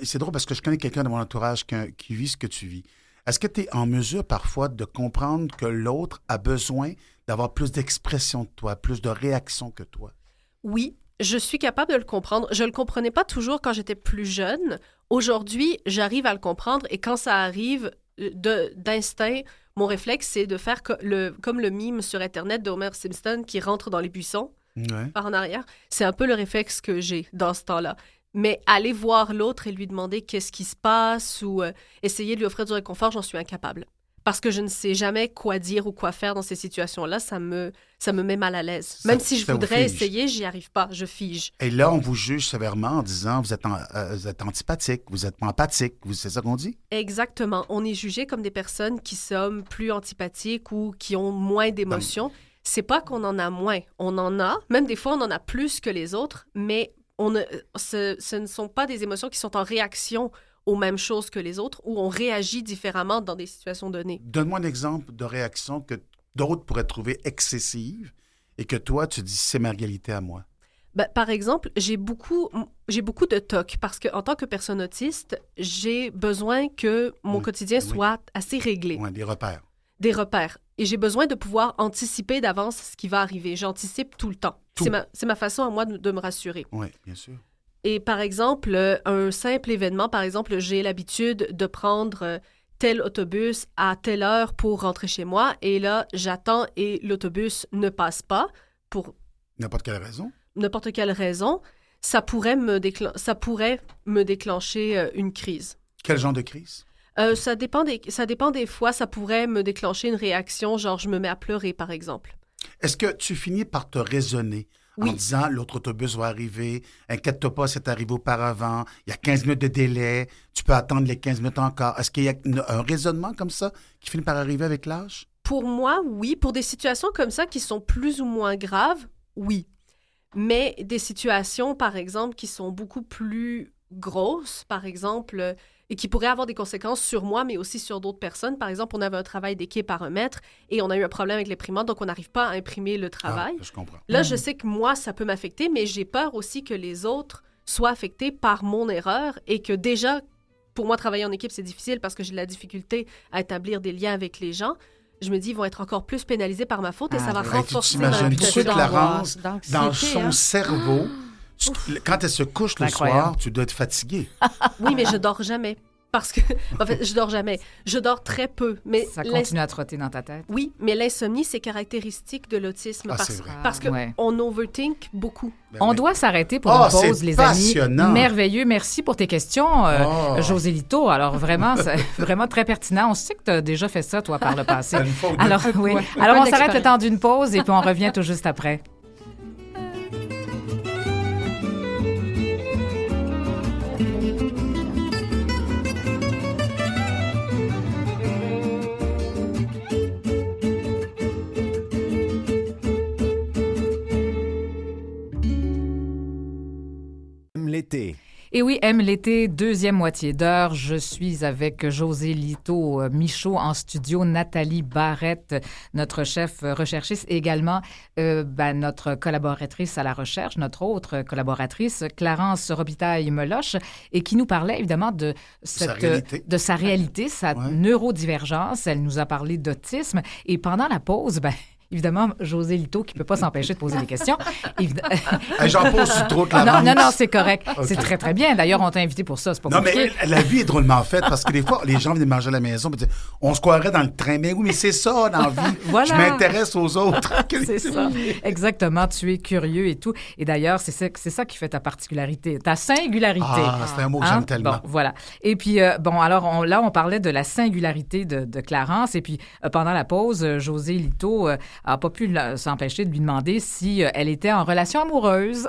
C: c'est drôle parce que je connais quelqu'un de mon entourage qui vit ce que tu vis. Est-ce que tu es en mesure parfois de comprendre que l'autre a besoin d'avoir plus d'expression de toi, plus de réaction que toi?
D: Oui, je suis capable de le comprendre. Je le comprenais pas toujours quand j'étais plus jeune. Aujourd'hui, j'arrive à le comprendre et quand ça arrive d'instinct, mon réflexe, c'est de faire comme le mime sur Internet de Homer Simpson qui rentre dans les buissons par en arrière. C'est un peu le réflexe que j'ai dans ce temps-là. Mais aller voir l'autre et lui demander qu'est-ce qui se passe ou essayer de lui offrir du réconfort, j'en suis incapable. Parce que je ne sais jamais quoi dire ou quoi faire dans ces situations-là, ça me met mal à l'aise. Même si je voudrais essayer, j'y arrive pas, je fige.
C: Et là, on vous juge sévèrement en disant vous êtes antipathique, vous êtes empathique, c'est ça qu'on dit?
D: Exactement. On est jugé comme des personnes qui sont plus antipathiques ou qui ont moins d'émotions. C'est pas qu'on en a moins, on en a, même des fois on en a plus que les autres, mais ce ne sont pas des émotions qui sont en réaction aux mêmes choses que les autres ou on réagit différemment dans des situations données.
C: Donne-moi un exemple de réaction que d'autres pourraient trouver excessive et que toi, tu dis c'est ma réalité à moi.
D: Par exemple, j'ai beaucoup de TOC parce qu'en tant que personne autiste, j'ai besoin que mon quotidien soit assez réglé.
C: Oui, des repères.
D: Des repères. Et j'ai besoin de pouvoir anticiper d'avance ce qui va arriver. J'anticipe tout le temps. C'est ma façon à moi de me rassurer.
C: Oui, bien sûr.
D: Et par exemple, un simple événement, par exemple, j'ai l'habitude de prendre tel autobus à telle heure pour rentrer chez moi. Et là, j'attends et l'autobus ne passe pas pour...
C: N'importe quelle raison.
D: N'importe quelle raison. Ça pourrait me déclencher une crise.
C: Quel genre de crise?
D: Ça dépend des fois. Ça pourrait me déclencher une réaction, genre je me mets à pleurer, par exemple.
C: Est-ce que tu finis par te raisonner en disant l'autre autobus va arriver, inquiète-toi pas, c'est arrivé auparavant, il y a 15 minutes de délai, tu peux attendre les 15 minutes encore. Est-ce qu'il y a un raisonnement comme ça qui finit par arriver avec l'âge?
D: Pour moi, oui. Pour des situations comme ça qui sont plus ou moins graves, oui. Mais des situations, par exemple, qui sont beaucoup plus grosses, par exemple, et qui pourraient avoir des conséquences sur moi, mais aussi sur d'autres personnes. Par exemple, on avait un travail d'équipe à remettre et on a eu un problème avec l'imprimante, donc on n'arrive pas à imprimer le travail.
C: Je comprends.
D: Là, je sais que moi, ça peut m'affecter, mais j'ai peur aussi que les autres soient affectés par mon erreur et que déjà, pour moi, travailler en équipe, c'est difficile parce que j'ai de la difficulté à établir des liens avec les gens. Je me dis, ils vont être encore plus pénalisés par ma faute et ça va renforcer
C: ma
D: réputation.
C: Clarence, dans son cerveau, quand elle se couche le soir, tu dois être fatiguée.
D: Oui, mais je dors jamais. Parce que, en fait, je dors jamais. Je dors très peu. Mais
A: ça continue à trotter dans ta tête.
D: Oui, mais l'insomnie, c'est caractéristique de l'autisme. Parce qu'on overthink beaucoup.
A: On doit s'arrêter pour une pause, les amis. Merveilleux. Merci pour tes questions, José Lito. Alors, vraiment, c'est vraiment très pertinent. On sait que tu as déjà fait ça, toi, par le passé. Alors, oui. Alors, on s'arrête le temps d'une pause et puis on revient tout juste après.
E: L'été.
A: Et oui, aime l'été, deuxième moitié d'heure. Je suis avec José Lito Michaud en studio, Nathalie Barrette, notre chef recherchiste, et également notre collaboratrice à la recherche, notre autre collaboratrice, Clarence Robitaille-Meloche, et qui nous parlait évidemment de sa réalité, sa neurodivergence. Elle nous a parlé d'autisme. Et pendant la pause, évidemment, José Lito, qui ne peut pas s'empêcher de poser des questions.
C: J'en pose trop de la
A: Non, c'est correct. Okay. C'est très, très bien. D'ailleurs, on t'a invité pour ça. C'est pas compliqué.
C: Mais la vie est drôlement faite parce que des fois, les gens viennent manger à la maison et disent on se croirait dans le train. Mais oui, mais c'est ça dans la vie.
A: Voilà.
C: Je m'intéresse aux autres.
A: C'est ça. Exactement. Tu es curieux et tout. Et d'ailleurs, c'est ça qui fait ta particularité, ta singularité.
C: C'est un mot que j'aime tellement.
A: Bon, voilà. Et puis, alors, on parlait de la singularité de Clarence. Et puis, pendant la pause, José Lito n'a pas pu s'empêcher de lui demander si elle était en relation amoureuse.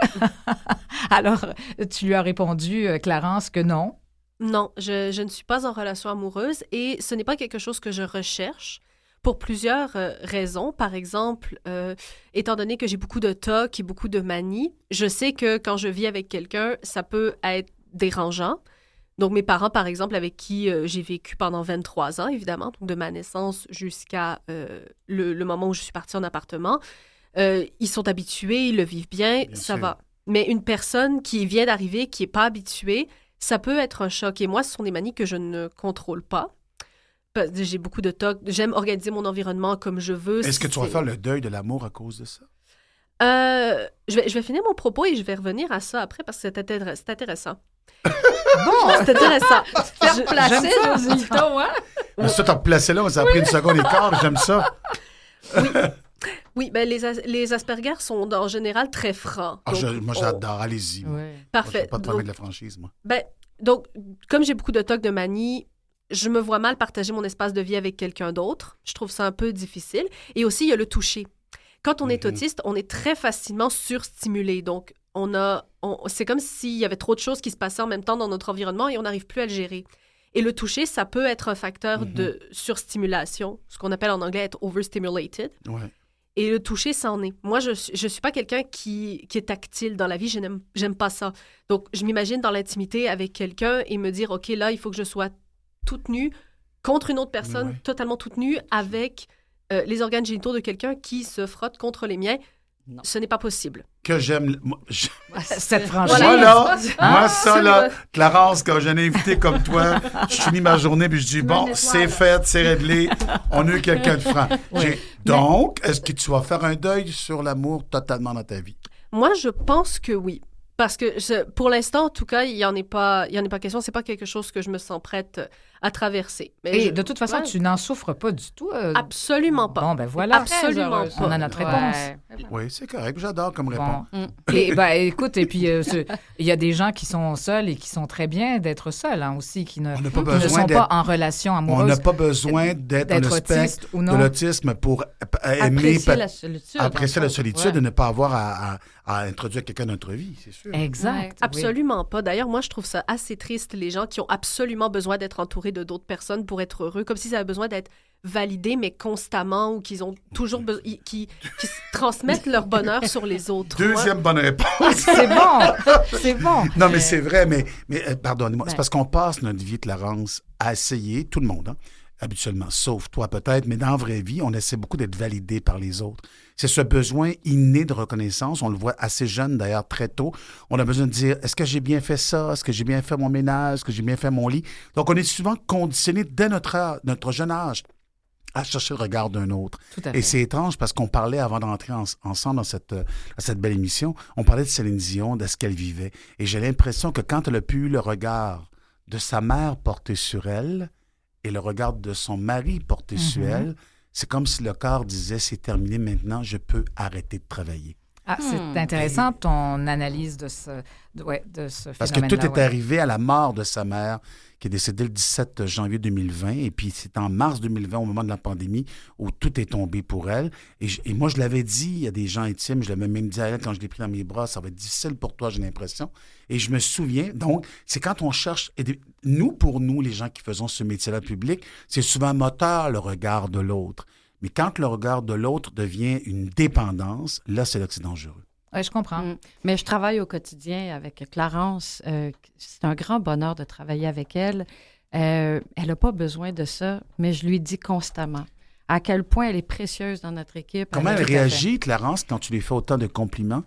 A: Alors, tu lui as répondu, Clarence, que non.
D: Non, je ne suis pas en relation amoureuse et ce n'est pas quelque chose que je recherche pour plusieurs raisons. Par exemple, étant donné que j'ai beaucoup de TOC et beaucoup de manies, je sais que quand je vis avec quelqu'un, ça peut être dérangeant. Donc, mes parents, par exemple, avec qui j'ai vécu pendant 23 ans, évidemment, donc de ma naissance jusqu'à le moment où je suis partie en appartement, ils sont habitués, ils le vivent bien ça va. Mais une personne qui vient d'arriver, qui n'est pas habituée, ça peut être un choc. Et moi, ce sont des manies que je ne contrôle pas. J'ai beaucoup de TOC. J'aime organiser mon environnement comme je veux.
C: Est-ce que tu vas faire le deuil de l'amour à cause de ça?
D: Je vais finir mon propos et je vais revenir à ça après parce que c'est intéressant.
A: Bon,
D: C'est intéressant.
B: Faire placer
A: j'aime ça.
B: José Lito, hein?
C: Mais ça, t'as replacé là, ça a pris une seconde et quart, j'aime ça.
D: Oui, ben les Asperger sont en général très francs.
C: Ah,
D: Donc,
C: moi, j'adore, allez-y. Moi.
B: Ouais.
D: Parfait.
C: Moi, je pas de problème avec la franchise, moi.
D: Donc, comme j'ai beaucoup de tocs de manie, je me vois mal partager mon espace de vie avec quelqu'un d'autre. Je trouve ça un peu difficile. Et aussi, il y a le toucher. Quand on est autiste, on est très facilement surstimulé. Donc, c'est comme s'il y avait trop de choses qui se passaient en même temps dans notre environnement et on n'arrive plus à le gérer. Et le toucher, ça peut être un facteur de surstimulation, ce qu'on appelle en anglais être overstimulated.
C: Ouais.
D: Et le toucher, ça en est. Moi, je suis pas quelqu'un qui est tactile dans la vie. J'aime pas ça. Donc, je m'imagine dans l'intimité avec quelqu'un et me dire, OK, là, il faut que je sois toute nue contre une autre personne, totalement toute nue, avec les organes génitaux de quelqu'un qui se frotte contre les miens.
B: Non.
D: Ce n'est pas possible.
C: Que j'aime...
A: cette franchise.
C: Voilà.
D: Ah,
C: Moi, ça, là,
D: c'est vrai.
C: Clarence, quand j'ai un invité comme toi, je finis ma journée puis je dis, bon,
B: une
C: c'est
B: étoile.
C: fait, c'est réglé, on a eu quelqu'un de franc. Donc, est-ce que tu vas faire un deuil sur l'amour totalement dans ta vie?
D: Moi, je pense que oui. Parce que pour l'instant, en tout cas, il n'y en est pas question. C'est pas quelque chose que je me sens prête à traverser. Mais
A: Et de toute façon,
D: ouais.
A: tu n'en souffres pas du tout.
D: Absolument pas.
A: Bon, ben voilà.
D: Absolument
B: Très
D: pas.
A: On a notre réponse.
C: Oui, c'est correct, j'adore comme réponse.
A: Bon. Et ben, écoute, et puis il y a des gens qui sont seuls et qui sont très bien d'être seuls hein, aussi, qui ne,
C: On n'a pas
A: qui ne
C: besoin
A: sont
C: d'être...
A: pas en relation
C: On
A: amoureuse.
C: n'a pas besoin d'être dans le
A: autiste
C: spectre
A: ou
C: de
A: non.
C: l'autisme pour aimer,
B: Apprécier la solitude.
C: apprécier
B: en
C: la
B: fait.
C: solitude
B: Ouais.
C: et ne pas avoir à introduire quelqu'un dans notre vie, c'est sûr.
A: Exact. oui.
D: Absolument pas. D'ailleurs, moi, je trouve ça assez triste, les gens qui ont absolument besoin d'être entourés de d'autres personnes pour être heureux, comme s'ils avaient besoin d'être validés, mais constamment, ou qu'ils ont toujours besoin... qui transmettent leur bonheur sur les autres.
C: Deuxième bonne réponse.
A: C'est bon. C'est bon.
C: Non, mais c'est vrai, mais pardonnez-moi,
B: Ben.
C: c'est parce qu'on passe notre vie, Clarence, à essayer, tout le monde, hein, habituellement, sauf toi peut-être, mais dans la vraie vie, on essaie beaucoup d'être validé par les autres. C'est ce besoin inné de reconnaissance, on le voit assez jeune d'ailleurs, très tôt. On a besoin de dire, est-ce que j'ai bien fait ça? Est-ce que j'ai bien fait mon ménage? Est-ce que j'ai bien fait mon lit? Donc, on est souvent conditionné dès notre jeune âge à chercher le regard d'un autre.
A: Tout à
C: Et
A: fait.
C: c'est étrange parce qu'on parlait avant d'entrer ensemble dans cette belle émission, on parlait de Céline Dion, de ce qu'elle vivait. Et j'ai l'impression que quand elle a pu eu le regard de sa mère porté sur elle et le regard de son mari porté sur elle, c'est comme si le corps disait, c'est terminé maintenant, je peux arrêter de travailler.
A: Ah, c'est intéressant ton analyse de ce
C: Parce que
A: phénomène-là.
C: tout est
A: ouais.
C: arrivé à la mort de sa mère, qui est décédée le 17 janvier 2020. Et puis, c'est en mars 2020, au moment de la pandémie, où tout est tombé pour elle. Et moi, je l'avais dit à des gens intimes, je l'avais même dit à elle quand je l'ai pris dans mes bras, ça va être difficile pour toi, j'ai l'impression. Et je me souviens, donc, c'est quand on cherche... Pour nous, les gens qui faisons ce métier-là public, c'est souvent moteur, le regard de l'autre. Mais quand le regard de l'autre devient une dépendance, là, c'est là que c'est dangereux.
A: Oui, je comprends.
B: Mais je travaille au quotidien avec Clarence. C'est un grand bonheur de travailler avec elle. Elle n'a pas besoin de ça, mais je lui dis constamment à quel point elle est précieuse dans notre équipe.
C: Comment elle
B: Tout à fait.
C: réagit, Clarence, quand tu lui fais autant de compliments?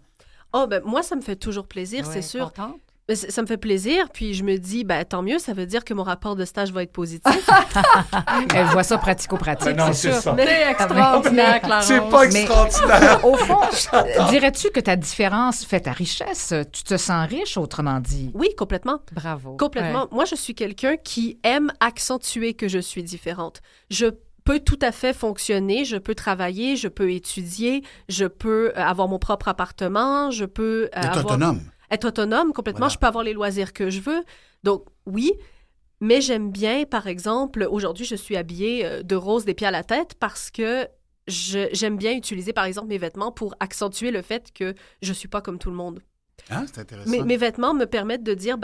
D: Oh, ben moi, ça me fait toujours plaisir,
B: Ouais,
D: c'est sûr.
B: contente?
D: Mais ça me fait plaisir, puis je me dis, ben tant mieux, ça veut dire que mon rapport de stage va être positif.
A: Elle voit ça pratico-pratique,
C: Ben non,
A: c'est sûr.
C: ça.
B: C'est extraordinaire, Clarence.
C: C'est pas
A: Mais-
C: extraordinaire!
A: Au fond, dirais-tu que ta différence fait ta richesse? Tu te sens riche, autrement dit?
D: Oui, complètement.
B: Bravo.
D: Complètement.
B: Ouais.
D: Moi, je suis quelqu'un qui aime accentuer que je suis différente. Je peux tout à fait fonctionner, je peux travailler, je peux étudier, je peux avoir mon propre appartement, je peux
C: Être autonome.
D: être autonome complètement,
C: Voilà.
D: je peux avoir les loisirs que je veux. Donc, oui, mais j'aime bien, par exemple, aujourd'hui, je suis habillée de rose des pieds à la tête parce que j'aime bien utiliser, par exemple, mes vêtements pour accentuer le fait que je suis pas comme tout le monde.
C: Ah, c'est intéressant.
D: Mes vêtements me permettent de dire,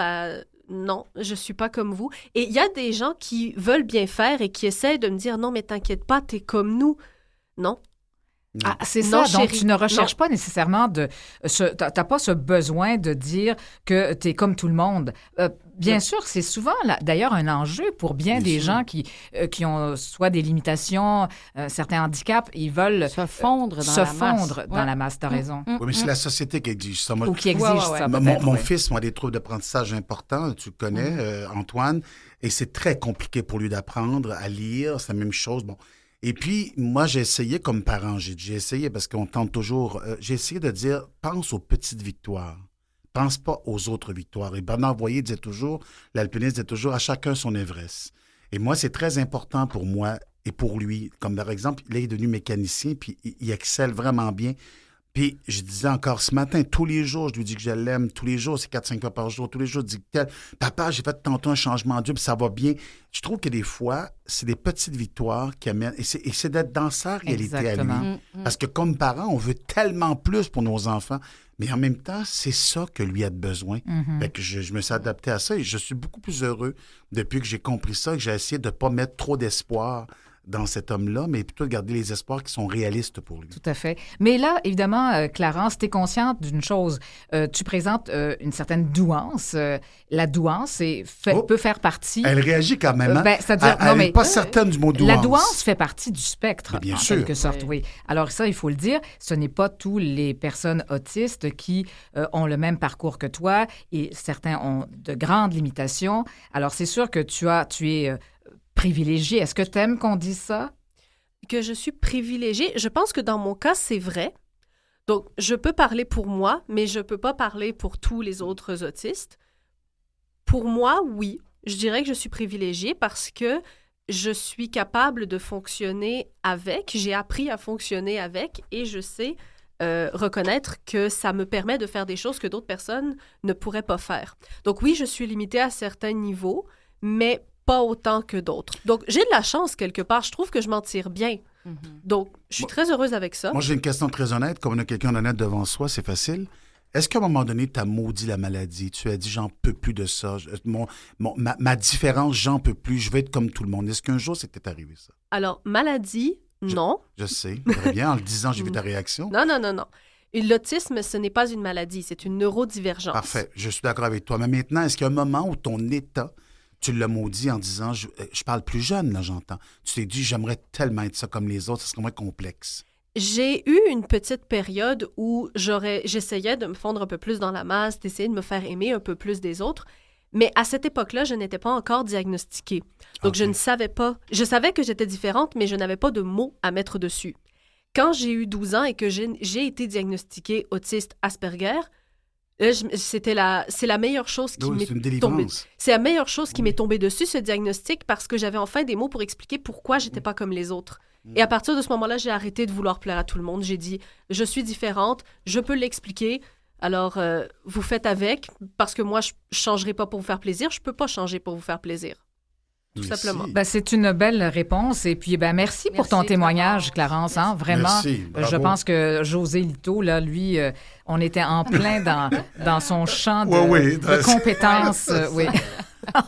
D: non, je suis pas comme vous. Et il y a des gens qui veulent bien faire et qui essaient de me dire, non, mais t'inquiète pas, t'es comme nous. Non.
A: Ah, c'est
D: Non,
A: ça. Donc,
D: chérie,
A: tu ne recherches
D: non.
A: pas nécessairement t'as pas ce besoin de dire que tu es comme tout le monde. Bien sûr, c'est souvent, d'ailleurs, un enjeu pour bien des
C: sûr.
A: gens qui ont soit des limitations, certains handicaps, ils veulent
B: Se fondre dans
A: se
B: la masse.
A: fondre dans
B: Ouais.
A: la masse, t'as raison.
C: Oui, mais c'est la société qui exige ça. Moi,
A: Ou qui exige
B: Ouais,
A: ça,
C: mon
A: peut-être.
C: mon
A: oui.
C: fils a des troubles d'apprentissage importants, tu le connais, Antoine, et c'est très compliqué pour lui d'apprendre à lire, c'est la même chose. Bon. Et puis, moi, j'ai essayé comme parent, j'ai essayé parce qu'on tente toujours, j'ai essayé de dire, pense aux petites victoires. Pense pas aux autres victoires. Et Bernard Boyer disait toujours, l'alpiniste disait toujours, à chacun son Everest. Et moi, c'est très important pour moi et pour lui. Comme par exemple, là, il est devenu mécanicien, puis il excelle vraiment bien. Puis, je disais encore ce matin, tous les jours, je lui dis que je l'aime. Tous les jours, c'est 4-5 fois par jour. Tous les jours, je dis que papa, j'ai fait tantôt un changement d'huile, puis ça va bien. Je trouve que des fois, c'est des petites victoires qui amènent. Et c'est d'être dans sa réalité
A: Exactement.
C: à lui. Parce que comme parents, on veut tellement plus pour nos enfants. Mais en même temps, c'est ça que lui a besoin. Fait que je me suis adapté à ça et je suis beaucoup plus heureux depuis que j'ai compris ça, que j'ai essayé de ne pas mettre trop d'espoir dans cet homme-là, mais plutôt de garder les espoirs qui sont réalistes pour lui.
A: Tout à fait. Mais là, évidemment, Clarence, tu es consciente d'une chose. Tu présentes une certaine douance. La douance peut faire partie...
C: Elle réagit quand même. Hein?
A: C'est-à-dire,
C: elle n'est pas certaine du mot douance.
A: La douance fait partie du spectre,
C: mais bien
A: en
C: sûr.
A: quelque sorte, oui. Alors ça, il faut le dire, ce n'est pas tous les personnes autistes qui ont le même parcours que toi et certains ont de grandes limitations. Alors, c'est sûr que tu es... privilégiée. Est-ce que tu aimes qu'on dise ça?
D: Que je suis privilégiée. Je pense que dans mon cas, c'est vrai. Donc, je peux parler pour moi, mais je ne peux pas parler pour tous les autres autistes. Pour moi, oui, je dirais que je suis privilégiée parce que je suis capable de fonctionner avec. J'ai appris à fonctionner avec et je sais reconnaître que ça me permet de faire des choses que d'autres personnes ne pourraient pas faire. Donc oui, je suis limitée à certains niveaux, mais pas autant que d'autres. Donc, j'ai de la chance quelque part. Je trouve que je m'en tire bien. Donc, je suis très heureuse avec ça.
C: Moi, j'ai une question très honnête. Comme on a quelqu'un d'honnête devant soi, c'est facile. Est-ce qu'à un moment donné, tu as maudit la maladie? Tu as dit, j'en peux plus de ça. Ma différence, j'en peux plus. Je vais être comme tout le monde. Est-ce qu'un jour, c'était arrivé, ça?
D: Alors, maladie, non.
C: Je sais. Très bien. En le disant, j'ai vu ta réaction.
D: Non. L'autisme, ce n'est pas une maladie. C'est une neurodivergence.
C: Parfait. Je suis d'accord avec toi. Mais maintenant, est-ce qu'il y a un moment où ton état... Tu l'as maudit en disant, je parle plus jeune, là, j'entends. Tu t'es dit, j'aimerais tellement être ça comme les autres, ça serait moins complexe.
D: J'ai eu une petite période où j'essayais de me fondre un peu plus dans la masse, d'essayer de me faire aimer un peu plus des autres. Mais à cette époque-là, je n'étais pas encore diagnostiquée. Donc, je ne savais pas. Je savais que j'étais différente, mais je n'avais pas de mots à mettre dessus. Quand j'ai eu 12 ans et que j'ai été diagnostiquée autiste Asperger, c'est la meilleure chose qui m'est tombée. C'est la meilleure chose qui m'est tombée dessus, ce diagnostic, parce que j'avais enfin des mots pour expliquer pourquoi j'étais pas comme les autres. Et à partir de ce moment-là, j'ai arrêté de vouloir plaire à tout le monde. J'ai dit, je suis différente, je peux l'expliquer. Alors, vous faites avec, parce que moi, je changerai pas pour vous faire plaisir. Je peux pas changer pour vous faire plaisir. Tout simplement.
A: C'est une belle réponse. Et puis, merci pour ton témoignage, Clarence. Hein, vraiment, je pense que José Lito, là, lui, on était en plein dans son champ de compétences. Oui.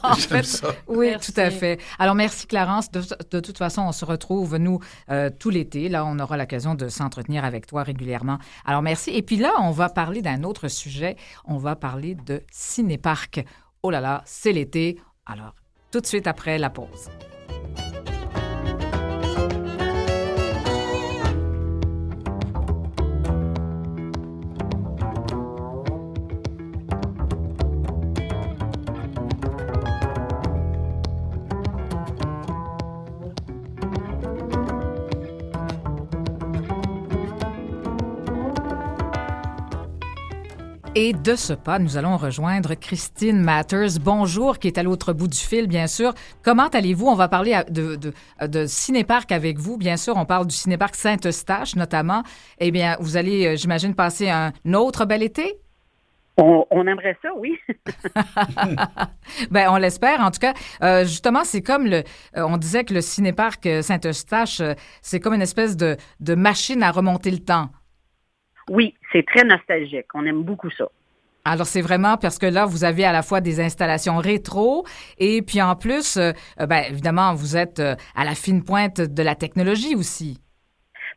A: En fait, oui, merci. Tout à fait. Alors, merci, Clarence. De toute façon, on se retrouve, nous, tout l'été. Là, on aura l'occasion de s'entretenir avec toi régulièrement. Alors, merci. Et puis là, on va parler d'un autre sujet. On va parler de cinéparc. Oh là là, c'est l'été. Alors, tout de suite après la pause. Et de ce pas, nous allons rejoindre Christine Matters. Bonjour, qui est à l'autre bout du fil, bien sûr. Comment allez-vous? On va parler de cinéparc avec vous. Bien sûr, on parle du cinéparc Saint-Eustache, notamment. Eh bien, vous allez, j'imagine, passer un autre bel été?
E: On aimerait ça, oui.
A: On l'espère. En tout cas, justement, c'est comme on disait que le cinéparc Saint-Eustache, c'est comme une espèce de machine à remonter le temps.
E: Oui, c'est très nostalgique. On aime beaucoup ça.
A: Alors, c'est vraiment parce que là, vous avez à la fois des installations rétro et puis en plus, évidemment, vous êtes à la fine pointe de la technologie aussi.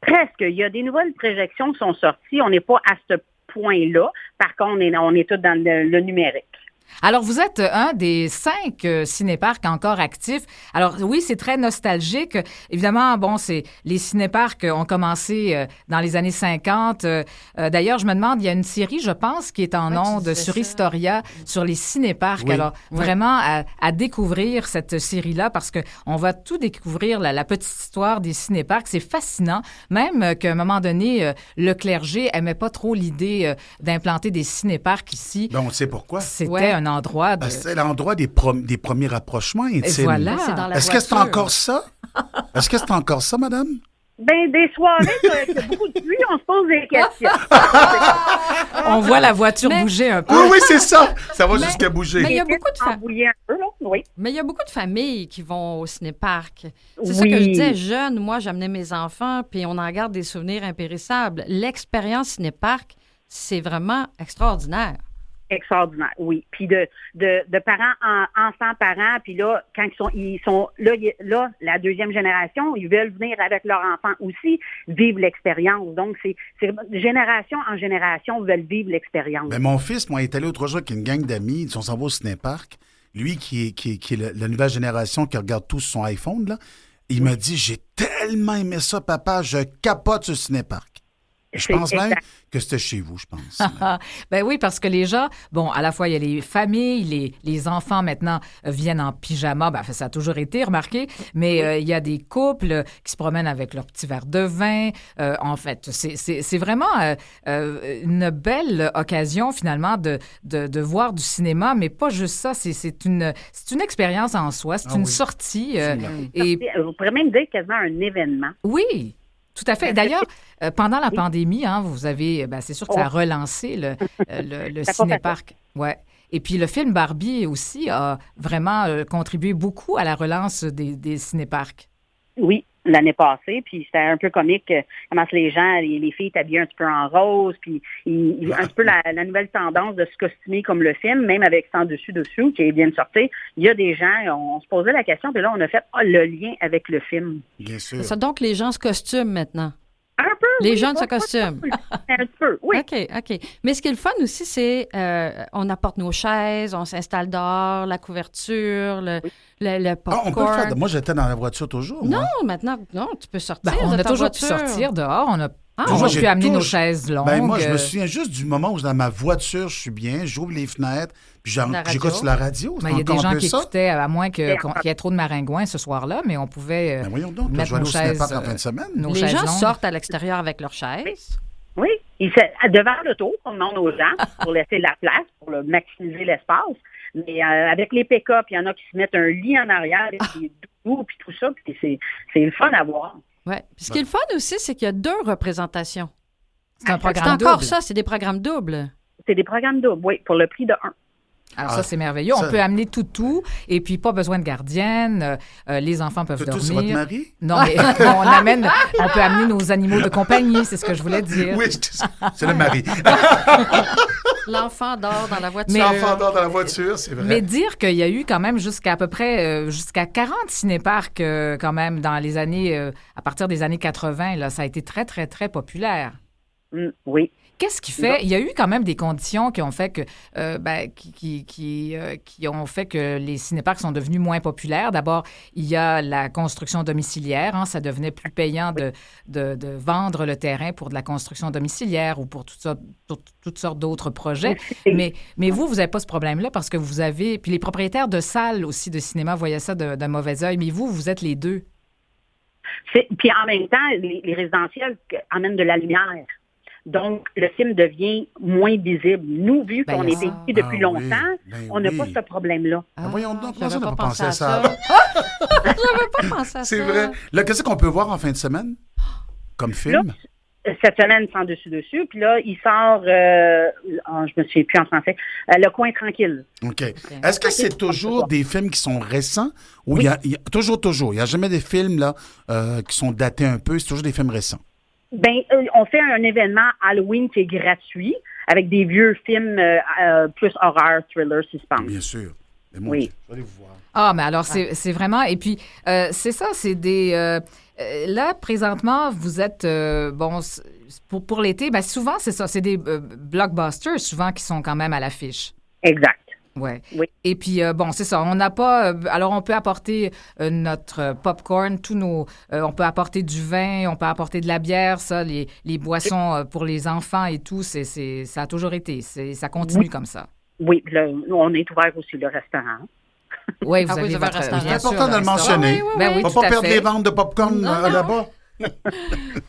E: Presque. Il y a des nouvelles projections qui sont sorties. On n'est pas à ce point-là. Par contre, on est tous dans le numérique.
A: Alors, vous êtes un des 5 cinéparcs encore actifs. Alors, oui, c'est très nostalgique. Évidemment, bon, les cinéparcs ont commencé dans les années 50. D'ailleurs, je me demande, il y a une série, je pense, qui est en ondes sur Historia, sur les cinéparcs.
C: Oui.
A: Alors, vraiment, à découvrir cette série-là, parce qu'on va tout découvrir, la petite histoire des cinéparcs. C'est fascinant. Même qu'à un moment donné, le clergé aimait pas trop l'idée d'implanter des cinéparcs ici.
C: Ben, on sait pourquoi.
A: C'était un endroit de...
C: C'est l'endroit des premiers rapprochements intimes.
A: voilà.
B: C'est dans la
C: Est-ce que c'est
B: voiture.
C: encore ça? Est-ce que c'est encore ça, madame?
E: Ben, des soirées, il y a beaucoup de pluie, on se pose des questions.
A: On voit la voiture
B: Mais-
A: bouger un peu.
C: Oui, c'est ça. Ça va
B: Mais-
C: jusqu'à bouger.
B: mais il y a beaucoup de
E: Embrouiller un peu, là, oui.
B: Mais il y a beaucoup de familles qui vont au cinéparc. C'est ça
E: Oui.
B: que je disais, jeune, moi, j'amenais mes enfants, puis on en garde des souvenirs impérissables. L'expérience cinéparc, c'est vraiment extraordinaire.
E: Extraordinaire, oui. Puis de parents enfants, parents, puis là, quand ils sont là, la deuxième génération, ils veulent venir avec leurs enfants aussi vivre l'expérience. Donc, c'est génération en génération veulent vivre l'expérience.
C: Ben, mon fils, moi, il est allé l'autre jour avec une gang d'amis. Ils s'en va au cinéparc. Lui, qui est la nouvelle génération, qui regarde tout sur son iPhone, là, il m'a dit, j'ai tellement aimé ça, papa, je capote ce cinéparc. Je
E: C'est
C: pense même
E: exact.
C: que c'était chez vous, je pense.
A: Ben oui, parce que les gens, bon, à la fois, il y a les familles, les enfants maintenant viennent en pyjama. Ben, ça a toujours été remarqué, mais il y a des couples qui se promènent avec leur petit verre de vin. En fait, c'est vraiment une belle occasion, finalement, de voir du cinéma, mais pas juste ça. C'est une expérience en soi. C'est
C: Ah
A: une
C: oui.
A: sortie.
C: Absolument.
A: Et
E: On pourrait même dire quasiment un événement.
A: oui, tout à fait. D'ailleurs, pendant la pandémie, hein, vous avez, c'est sûr que ça a relancé le
E: Ça
A: cinéparc. Ouais. Et puis le film Barbie aussi a vraiment contribué beaucoup à la relance des cinéparcs.
E: Oui, l'année passée, puis c'était un peu comique comment les gens, les filles étaient habillées un petit peu en rose, puis un petit peu la nouvelle tendance de se costumer comme le film, même avec sans dessus qui vient de sortir. Il y a des gens, on se posait la question, puis là on a fait le lien avec le film.
C: Bien sûr.
B: C'est ça, donc, les gens se costument maintenant.
E: Un peu.
B: Les
E: oui,
B: jeunes
E: pas-
B: se costument.
E: Un petit peu, oui.
B: OK. Mais ce qui est le fun aussi, c'est on apporte nos chaises, on s'installe dehors, la couverture, le
C: Ah, on peut le
B: popcorn.
C: faire. Moi, j'étais dans la voiture toujours. moi.
B: Non, maintenant, non, tu peux sortir
A: On
B: de
A: a
B: ta
A: toujours
B: voiture.
A: pu sortir dehors. On a
B: Ah,
A: toujours
C: j'ai
A: pu amener nos
C: toujours-
A: chaises longues.
C: Ben, moi, je me souviens juste du moment où dans ma voiture, je suis bien, j'ouvre les fenêtres, puis
B: La radio.
C: j'écoute sur la radio.
A: Ben, il y a des gens qui
C: ça.
A: écoutaient, à moins qu'il y ait trop de maringouins ce soir-là, mais on pouvait
C: Ben, voyons donc, là,
A: mettre
C: je vais aller
A: nos
C: au
A: chaises,
C: cinépark en fin de semaine.
A: nos
B: Les
A: chaises
B: gens
A: longues.
B: sortent à l'extérieur avec leurs chaises.
E: Oui, devant l'auto, on demande aux gens pour laisser de la place, pour maximiser l'espace. Mais avec les pick-up, il y en a qui se mettent un lit en arrière, avec des doudous, puis tout ça, puis c'est le fun à voir.
B: Ouais. Puis ce qui est le fun aussi, c'est qu'il y a 2 représentations.
A: C'est un
B: C'est
A: programme
B: encore
A: double.
B: ça, c'est des programmes doubles.
E: C'est des programmes doubles, oui, pour le prix de 1.
A: Alors
C: Ah,
A: ça, c'est merveilleux.
C: ça-
A: On peut amener tout, et puis pas besoin de gardienne. Les enfants peuvent
C: Tout c'est votre
A: dormir.
C: mari?
A: Non, mais on peut amener nos animaux de compagnie, c'est ce que je voulais dire.
C: Oui, c'est le mari.
B: L'enfant dort dans la voiture.
C: L'enfant dort dans la voiture, c'est vrai.
A: Mais dire qu'il y a eu quand même jusqu'à peu près jusqu'à 40 cinéparcs quand même dans les années, à partir des années 80, là, ça a été très, très, très populaire.
E: Oui.
A: Qu'est-ce qui fait? Il y a eu quand même des conditions qui ont fait que, qui ont fait que les cinéparcs sont devenus moins populaires. D'abord, il y a la construction domiciliaire. Hein, ça devenait plus payant de vendre le terrain pour de la construction domiciliaire ou pour toutes sortes d'autres projets. Mais vous n'avez pas ce problème-là parce que vous avez... Puis les propriétaires de salles aussi de cinéma voyaient ça d'un mauvais œil. Mais vous êtes les deux.
E: Puis en même temps, les résidentiels amènent de la lumière. Donc, le film devient moins visible. Nous, vu qu'on est ici depuis longtemps, on n'a pas ce problème-là.
C: Ben voyons donc, comment ça, on
B: j'avais
C: n'a
B: pas
C: pas pensé à ça?
B: J'avais pas pensé à ça.
C: C'est vrai. Là, qu'est-ce qu'on peut voir en fin de semaine comme film?
E: Cette semaine, sans dessus. Puis là, il sort, je me souviens plus en français, Le coin tranquille.
C: OK. Est-ce que c'est toujours des films qui sont récents? Ou il y a toujours. Il n'y a jamais des films là qui sont datés un peu. C'est toujours des films récents.
E: Ben, on fait un événement Halloween qui est gratuit avec des vieux films plus horreur, thriller, suspense.
C: Bien sûr. Mais mon
E: Oui.
C: Dieu, je vais aller vous voir.
A: Ah, mais alors, c'est vraiment... Et puis, c'est ça, c'est des... là, présentement, vous êtes... pour l'été, ben souvent, c'est ça, c'est des blockbusters, souvent, qui sont quand même à l'affiche.
E: Exact.
A: Ouais.
E: Oui.
A: Et puis, bon, c'est ça. On n'a pas. Alors, on peut apporter notre popcorn, on peut apporter du vin, on peut apporter de la bière, ça, les boissons pour les enfants et tout. Ça a toujours été. Ça continue comme ça.
E: Oui, puis là, on est ouvert aussi, le restaurant.
A: Oui, vous
B: Ah oui,
A: avez
B: vous avez un
A: votre.
B: restaurant.
C: C'est
A: bien sûr,
C: important de le
A: restaurant.
C: mentionner.
A: Ben oui,
C: On va
A: tout
C: pas
A: à
C: perdre
A: fait.
C: les ventes de popcorn là-bas.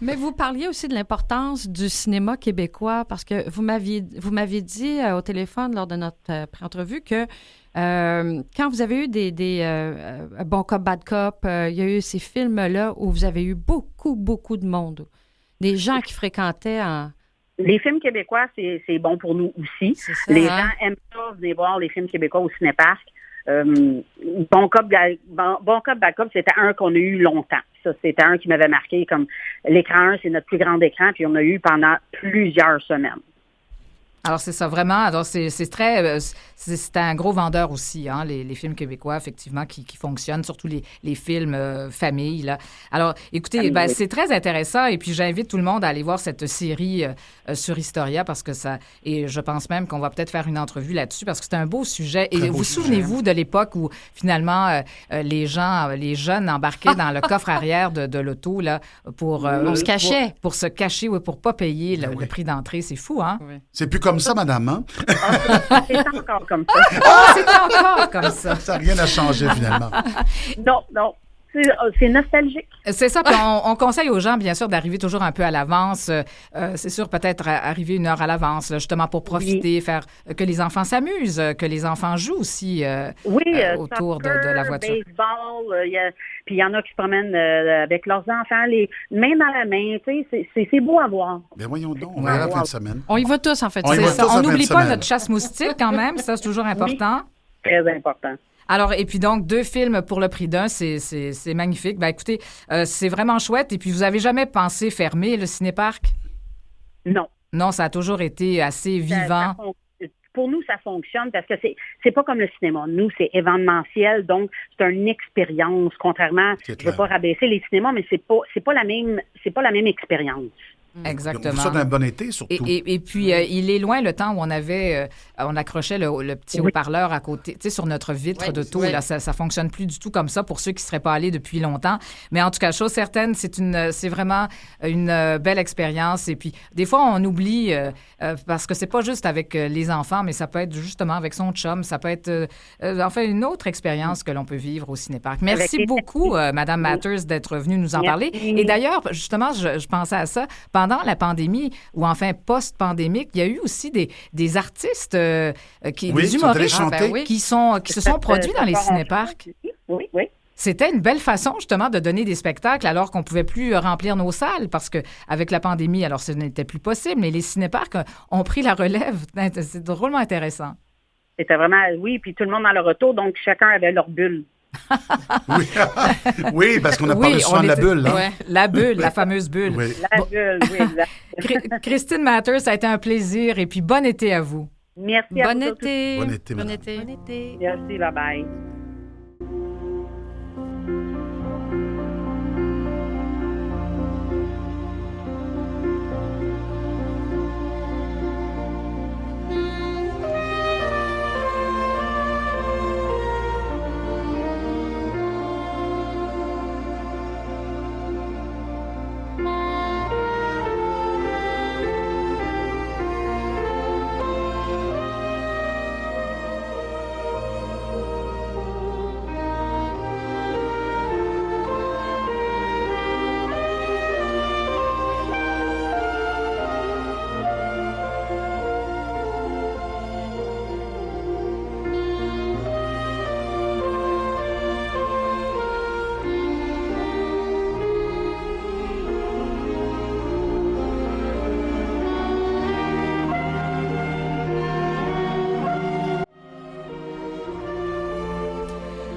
B: Mais vous parliez aussi de l'importance du cinéma québécois parce que vous m'aviez dit au téléphone lors de notre pré-entrevue que quand vous avez eu des Bon Cop, Bad Cop, il y a eu ces films-là où vous avez eu beaucoup, beaucoup de monde. Des gens qui fréquentaient en...
E: Les films québécois, c'est bon pour nous aussi.
B: C'est ça,
E: Les
B: hein?
E: gens aiment ça, venir voir les films québécois au cinéparc. Bon Cop, Bad Cop, c'était un qu'on a eu longtemps. Ça, c'était un qui m'avait marqué comme l'écran 1, c'est notre plus grand écran, puis on a eu pendant plusieurs semaines.
A: Alors, c'est ça, vraiment. Alors, c'est très... c'est un gros vendeur aussi, hein, les films québécois, effectivement, qui fonctionnent, surtout les films famille, là. Alors, écoutez,
E: oui.
A: c'est très intéressant, et puis j'invite tout le monde à aller voir cette série sur Historia, parce que ça... Et je pense même qu'on va peut-être faire une entrevue là-dessus, parce que c'est un beau sujet. Et
C: Très beau
A: vous
C: sujet.
A: souvenez-vous de l'époque où, finalement, les jeunes embarquaient dans le coffre arrière de l'auto, là, pour...
B: On se cachait.
A: Pour se cacher, oui, pour pas payer le prix d'entrée. C'est fou, hein?
C: C'est plus comme ça, madame, hein?
E: C'est encore comme ça.
A: Oh, c'est encore comme ça.
C: Ça n'a rien à changer, finalement.
E: Non. C'est nostalgique.
A: C'est ça, puis on conseille aux gens, bien sûr, d'arriver toujours un peu à l'avance. C'est sûr, peut-être arriver 1 heure à l'avance, là, justement pour profiter, faire que les enfants s'amusent, que les enfants jouent aussi autour
E: soccer,
A: de la voiture.
E: baseball, puis il y en a qui se promènent avec leurs enfants, les mains dans la main, tu sais, c'est beau à voir.
C: Ben voyons donc, on va la fin de semaine.
B: On y va tous, en fait.
C: On y
A: C'est
C: va
A: ça.
C: tous
A: On
C: en fin de
A: n'oublie pas
C: semaine.
A: notre chasse moustique quand même, ça c'est toujours important.
E: Très important.
A: Alors, et puis donc, 2 films pour le prix d'un, c'est magnifique. Ben écoutez, c'est vraiment chouette. Et puis, vous avez jamais pensé fermer le cinéparc?
E: Non.
A: Non, ça a toujours été assez vivant.
E: Pour nous, ça fonctionne parce que c'est pas comme le cinéma. Nous, c'est événementiel, donc c'est une expérience. Contrairement,
C: C'est
E: je veux
C: clair.
E: pas rabaisser les cinémas, mais c'est pas la même expérience.
A: Exactement.
C: On souhaite un bon été, surtout.
A: Et puis, il est loin le temps où on accrochait le petit haut-parleur à côté, tu sais, sur notre vitre d'auto.
B: oui.
A: Là, ça fonctionne plus du tout comme ça pour ceux qui ne seraient pas allés depuis longtemps. Mais en tout cas, chose certaine, c'est vraiment une belle expérience. Et puis, des fois, on oublie, parce que c'est pas juste avec les enfants, mais ça peut être justement avec son chum. Ça peut être, enfin, une autre expérience que l'on peut vivre au cinéparc. Merci
E: les
A: beaucoup, Madame Matters, d'être venue nous en parler. Et d'ailleurs, justement, je pensais à ça. Pendant la pandémie, ou enfin post-pandémique, il y a eu aussi des artistes, des
C: qui sont allés
A: humoristes
C: chanter.
A: qui se sont produits dans les cinéparcs.
E: Oui.
A: C'était une belle façon, justement, de donner des spectacles alors qu'on ne pouvait plus remplir nos salles parce qu'avec la pandémie, alors ce n'était plus possible, mais les cinéparcs ont pris la relève. C'est drôlement intéressant.
E: C'était vraiment, puis tout le monde dans le retour, donc chacun avait leur bulle.
C: Oui. Oui, parce qu'on a parlé souvent de la bulle. Hein?
A: Ouais, la bulle, la fameuse bulle.
C: Oui.
E: La bulle, oui, exact.
A: Christine Matters, ça a été un plaisir et puis bon été à vous.
E: Merci à
B: Bon
E: vous.
B: été.
C: Bon été, madame.
D: Bon été.
E: Merci, bye-bye.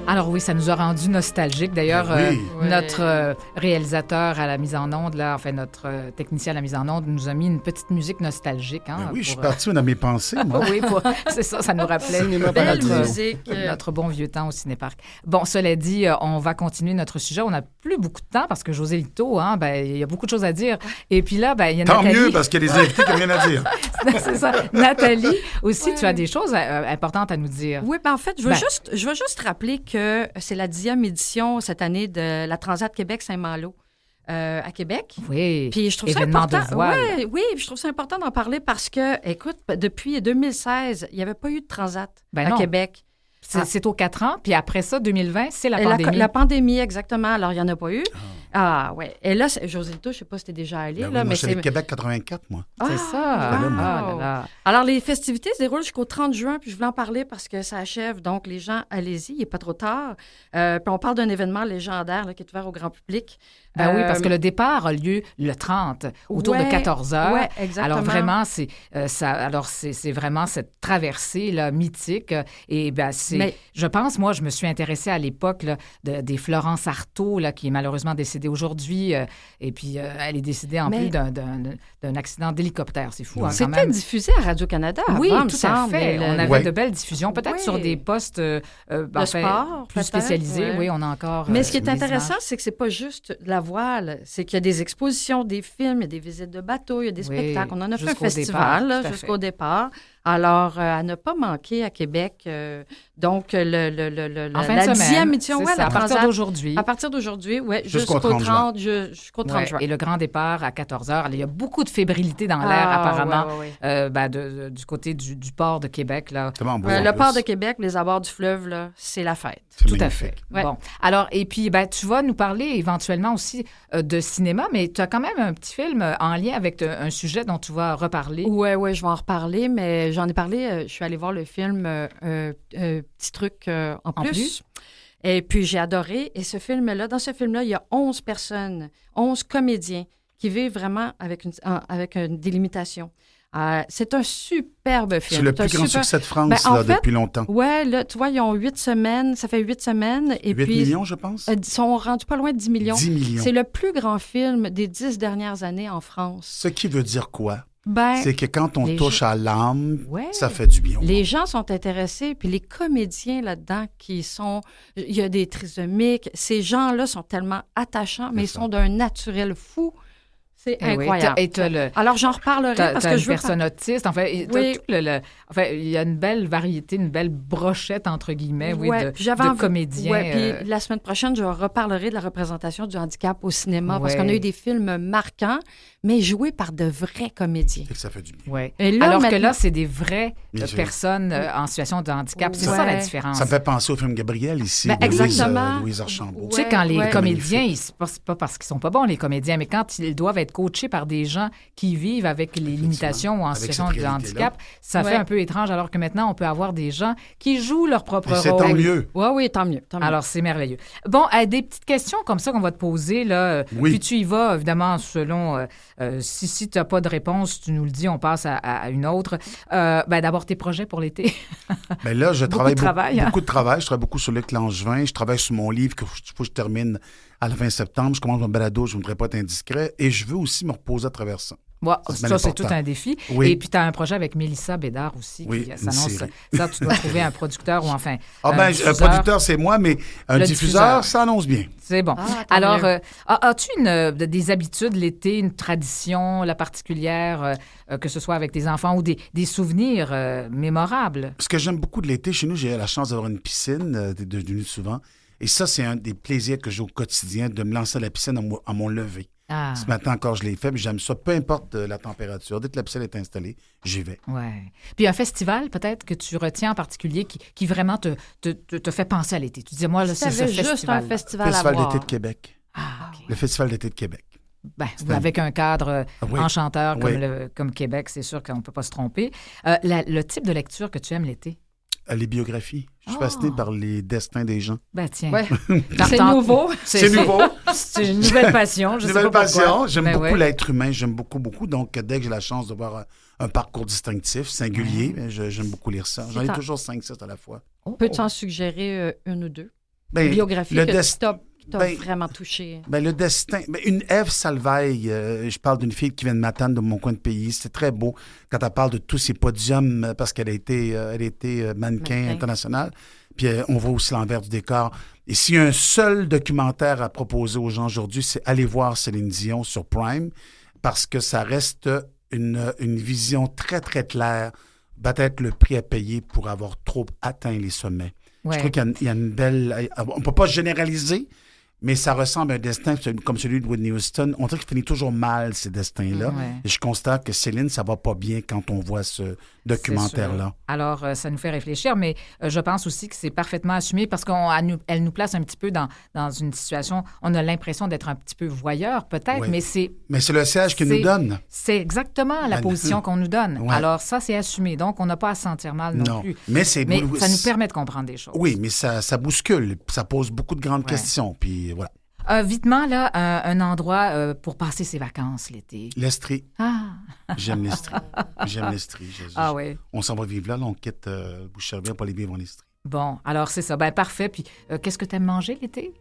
A: Alors oui, ça nous a rendu nostalgiques. D'ailleurs,
C: Ben oui.
A: notre réalisateur à la mise en onde, là, enfin notre technicien à la mise en onde, nous a mis une petite musique nostalgique. Hein,
C: Ben oui, je suis
A: pour,
C: parti dans mes pensées, moi.
A: oui, c'est ça nous rappelait
B: Belle
A: notre,
B: musique.
A: notre bon vieux temps au cinéparc. Bon, cela dit, on va continuer notre sujet. On n'a plus beaucoup de temps parce que José Lito, hein, ben, il y a beaucoup de choses à dire. Et puis là, ben, il y a
C: Tant
A: Nathalie.
C: mieux, parce qu'il y a des invités qui n'ont rien à dire.
A: C'est ça. Nathalie, aussi, tu as des choses importantes à nous dire.
B: Oui, ben en fait, je veux juste rappeler que c'est la 10e édition cette année de la Transat Québec-Saint-Malo à Québec.
A: Oui.
B: Puis je trouve ça
A: Événement
B: important.
A: de voile.
B: Oui, puis je trouve ça important d'en parler parce que, écoute, depuis 2016, il n'y avait pas eu de Transat
A: Ben
B: à
A: non.
B: Québec.
A: C'est aux 4 ans. Puis après ça, 2020, c'est la pandémie.
B: La pandémie, exactement. Alors, il n'y en a pas eu. Ah, ouais. Et là, José Lito, je ne sais pas si tu es déjà allé.
C: Ben oui,
B: là,
C: moi,
B: mais
C: je suis allé à Québec 84, moi.
A: C'est ça.
B: wow.
A: Ah là là.
B: Alors, les festivités se déroulent jusqu'au 30 juin, puis je voulais en parler parce que ça achève. Donc, les gens, allez-y, il n'est pas trop tard. Puis on parle d'un événement légendaire là, qui est ouvert au grand public.
A: Ben oui, parce que le départ a lieu le 30, autour de 14 heures.
B: Oui, exactement.
A: Alors vraiment, c'est vraiment cette traversée là, mythique. Et ben je pense, moi, je me suis intéressée à l'époque là, des Florence Artaud, là, qui est malheureusement décédée aujourd'hui. Et puis, elle est décédée en plus d'un accident d'hélicoptère. C'est fou, hein, quand
B: C'était
A: même.
B: diffusé à Radio-Canada
A: Oui,
B: avant,
A: tout
B: me
A: à
B: semble.
A: fait. On avait de belles diffusions, peut-être sur des postes
B: de sport,
A: plus
B: peut-être,
A: spécialisés.
B: ouais.
A: Oui, on a encore.
B: Mais ce qui est
A: des
B: intéressant,
A: images.
B: c'est que c'est pas juste la voile, c'est qu'il y a des expositions, des films, il y a des visites de bateaux, il y a des spectacles. On en a fait un
A: jusqu'au
B: festival
A: départ,
B: là,
A: tout à
B: jusqu'au
A: fait.
B: départ. Alors, à ne pas manquer à Québec. Donc,
A: En fin
B: la
A: de semaine,
B: 10e édition,
A: c'est
B: ouais,
A: ça,
B: la
A: à partir
B: Transat.
A: d'aujourd'hui.
B: À partir d'aujourd'hui, oui,
C: Jusqu'au 30
B: jusqu'au 30
A: Ouais,
B: juin.
A: et le grand départ à 14 heures. Il y a beaucoup de fébrilité dans l'air, apparemment,
B: ouais.
A: du côté du port de Québec. Là.
C: Tellement beau, en
B: Le
C: plus.
B: port de Québec, les abords du fleuve, là, c'est la fête.
C: C'est
A: Tout à
C: magnifique.
A: fait.
B: Ouais.
A: Bon. Alors, et puis, tu vas nous parler éventuellement aussi de cinéma, mais tu as quand même un petit film en lien avec un sujet dont tu vas reparler.
B: Oui, je vais en reparler, mais j'en ai parlé. Je suis allée voir le film Petit truc en plus. Et puis, j'ai adoré. Et ce film-là, dans ce film-là, il y a 11 personnes, 11 comédiens qui vivent vraiment avec des limitations. C'est un superbe film.
C: C'est le plus grand succès de France
B: en
C: là,
B: fait,
C: depuis longtemps.
B: Oui, là, tu vois, ils ont 8 semaines. Ça fait 8 semaines. Et
C: 8
B: puis,
C: millions, je pense?
B: Ils sont rendus pas loin de 10 millions.
C: 10 millions.
B: C'est le plus grand film des 10 dernières années en France.
C: Ce qui veut dire quoi?
B: Ben,
C: C'est que quand on
B: les
C: touche à l'âme,
B: Ouais.
C: ça fait du bien.
B: les gens sont intéressés, puis les comédiens là-dedans qui sont... Il y a des trisomiques. Ces gens-là sont tellement attachants, mais ils sont d'un naturel fou. C'est
A: Eh oui,
B: incroyable.
A: et t'as le-
B: Alors, j'en reparlerai parce
A: T'as
B: que
A: une
B: je veux...
A: personne autiste. Enfin,
B: Oui.
A: il y a une belle variété, une belle brochette, entre guillemets,
B: Ouais, puis j'avais
A: de
B: envie-
A: comédiens.
B: Ouais, puis la semaine prochaine, je reparlerai de la représentation du handicap au cinéma parce
A: Ouais.
B: qu'on a eu des films marquants, mais joués par de vrais comédiens.
C: Et que ça fait du bien.
A: Ouais.
B: Et là,
A: Alors que
B: maintenant-
A: là, c'est des vraies
C: Bien sûr.
A: personnes en situation de handicap. C'est
B: Ouais.
A: ça la différence.
C: Ça me fait penser au film Gabriel ici,
B: Ben,
C: de
B: exactement.
C: Louise Archambault.
A: Tu sais, quand les
B: Ouais.
A: comédiens, c'est pas parce qu'ils sont pas bons, les comédiens, mais quand ils doivent être coachés par des gens qui vivent avec les limitations ou en
C: Avec
A: situation
C: cette
A: de
C: réalité-là.
A: handicap, ça
B: Ouais.
A: fait un peu étrange, alors que maintenant, on peut avoir des gens qui jouent leur propre
C: Et c'est
A: rôle.
C: tant mieux.
B: Oui, tant mieux. Tant mieux.
A: Alors, c'est merveilleux. Bon, des petites questions comme ça qu'on va te poser, là.
C: Oui.
A: Puis tu y vas, évidemment, selon... si tu n'as pas de réponse, tu nous le dis, on passe à une autre. D'abord, tes projets pour l'été.
C: Ben là, je
A: Beaucoup
C: travaille
A: de travail, hein?
C: beaucoup de travail. Je travaille beaucoup sur Luc Langevin. Je travaille sur mon livre qu'il faut que je termine à la fin septembre. Je commence mon balado, je ne voudrais pas être indiscret. Et je veux aussi me reposer à travers ça.
A: Bon,
C: Ça, c'est
A: ça,
C: bien
A: c'est
C: important.
A: tout un défi.
C: Oui.
A: Et puis, tu as un projet avec Mélissa Bédard aussi
C: Oui,
A: qui
C: une
A: s'annonce.
C: série.
A: Ça, tu dois trouver un producteur ou enfin.
C: Ah ben, un
A: diffuseur.
C: producteur, c'est moi, mais un
A: Le
C: diffuseur,
A: diffuseur.
C: ça annonce bien.
A: C'est bon.
B: Ah, tant
A: Alors,
B: mieux.
A: as-tu des habitudes l'été, une tradition la particulière, que ce soit avec tes enfants ou des souvenirs mémorables?
C: Ce que j'aime beaucoup de l'été, chez nous, j'ai la chance d'avoir une piscine, devenu souvent. Et ça, c'est un des plaisirs que j'ai au quotidien, de me lancer à la piscine à mon lever.
A: Ah,
C: Ce matin encore, je l'ai fait, puis j'aime ça, peu importe la température. Dès que la piscine est installée, j'y vais.
A: ouais. Puis un festival, peut-être, que tu retiens en particulier qui vraiment te fait penser à l'été. Tu disais, moi, là, c'est ce
B: T'avais juste
A: festival.
B: un festival
C: Festival
B: à voir.
C: d'été de Québec.
A: Ah, OK.
C: Le Festival d'été de Québec.
A: Ben,
C: C'est un-
A: avec un cadre
C: Oui.
A: enchanteur
C: Oui.
A: comme Québec, c'est sûr qu'on ne peut pas se tromper. Le type de lecture que tu aimes l'été?
C: Les biographies. Je suis
A: Ah.
C: fasciné par les destins des gens.
A: Ben, tiens.
B: Ouais.
A: T'en-
B: C'est
A: t'en-
B: nouveau.
C: C'est nouveau.
A: C'est une nouvelle passion. Je sais
C: Nouvelle
A: pas pourquoi.
C: passion. J'aime
A: Ben
C: beaucoup
A: ouais.
C: l'être humain. J'aime beaucoup, beaucoup. Donc, dès que j'ai la chance de voir un parcours distinctif, singulier, j'aime beaucoup lire ça. J'en ai
B: C'est un-
C: toujours 5-6 à la fois.
A: Oh,
B: Peux-tu en suggérer une ou deux?
C: Ben,
B: biographie
C: le
B: que
C: destin-
B: qui t'a
C: ben,
B: vraiment touché?
C: Ben, le destin. Ben, une Ève Salveille, je parle d'une fille qui vient de m'attendre de mon coin de pays. C'est très beau quand elle parle de tous ses podiums parce qu'elle a été, mannequin international. Puis on voit aussi l'envers du décor. Et s'il y a un seul documentaire à proposer aux gens aujourd'hui, c'est aller voir Céline Dion sur Prime parce que ça reste une vision très, très claire, peut-être le prix à payer pour avoir trop atteint les sommets.
A: Ouais.
C: Je trouve qu'il y a une belle... On ne peut pas généraliser, mais ça ressemble à un destin comme celui de Whitney Houston. On dirait qu'il finit toujours mal, ces destins-là.
A: Ouais.
C: Et je constate que Céline, ça va pas bien quand on voit ce documentaire-là.
A: Alors, ça nous fait réfléchir, mais je pense aussi que c'est parfaitement assumé parce qu'elle nous place un petit peu dans une situation, on a l'impression d'être un petit peu voyeur peut-être,
C: Oui.
A: mais c'est...
C: Mais c'est le siège qu'il nous donne.
A: C'est exactement la position qu'on nous donne.
C: Ouais.
A: Alors, ça, c'est assumé. Donc, on n'a pas à se sentir mal non plus.
C: Mais
A: ça nous permet de comprendre des choses.
C: Oui, mais ça bouscule. Ça pose beaucoup de grandes
A: Ouais.
C: questions. Puis voilà.
A: Vitement, là, un endroit pour passer ses vacances l'été.
C: L'Estrie.
A: Ah,
C: J'aime l'Estrie. J'aime l'Estrie.
A: ah oui.
C: On s'en va vivre là. On quitte Boucherville pour aller vivre en Estrie.
A: Bon, alors c'est ça. Ben parfait. Puis, qu'est-ce que tu aimes manger l'été?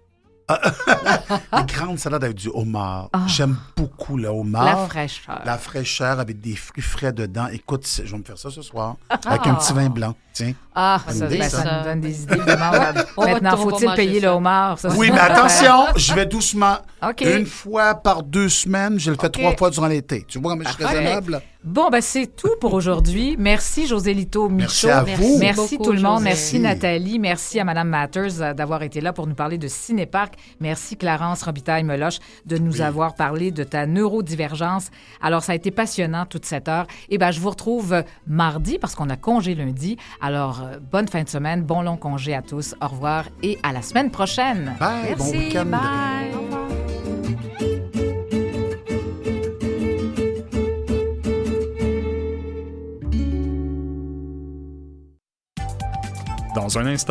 C: Des grandes salades avec du homard.
A: Ah.
C: J'aime beaucoup le homard.
A: La fraîcheur.
C: La fraîcheur avec des fruits frais dedans. Écoute, je vais me faire ça ce soir. Avec un petit vin blanc. Tiens.
A: Ah,
C: Bonne
A: ça,
C: idée,
A: ben,
C: ça.
A: ça nous donne des idées vraiment.
B: On va
A: Maintenant,
B: pas
A: faut-il
B: manger
A: payer
B: ça.
A: le homard? Ça,
C: Oui,
A: c'est
C: mais
A: une affaire.
C: attention, je vais doucement.
A: OK.
C: Une fois par 2 semaines, je le fais
A: OK.
C: 3 fois durant l'été. Tu vois comme je suis
A: Parfait.
C: raisonnable?
A: Bon, ben c'est tout pour aujourd'hui. Merci, José Lito
C: Merci
A: Michaud.
C: à vous.
A: Merci
B: beaucoup,
A: tout le monde.
B: José.
A: Merci, Nathalie. Merci à Mme Matters d'avoir été là pour nous parler de Cinéparc. Merci, Clarence Robitaille-Meloche, de nous avoir parlé de ta neurodivergence. Alors, ça a été passionnant toute cette heure. Et ben je vous retrouve mardi parce qu'on a congé lundi. Alors, bonne fin de semaine, bon long congé à tous. Au revoir et à la semaine prochaine.
C: Bye, bon
B: Merci,
C: week-end.
B: bye. Au revoir.
F: Dans un instant,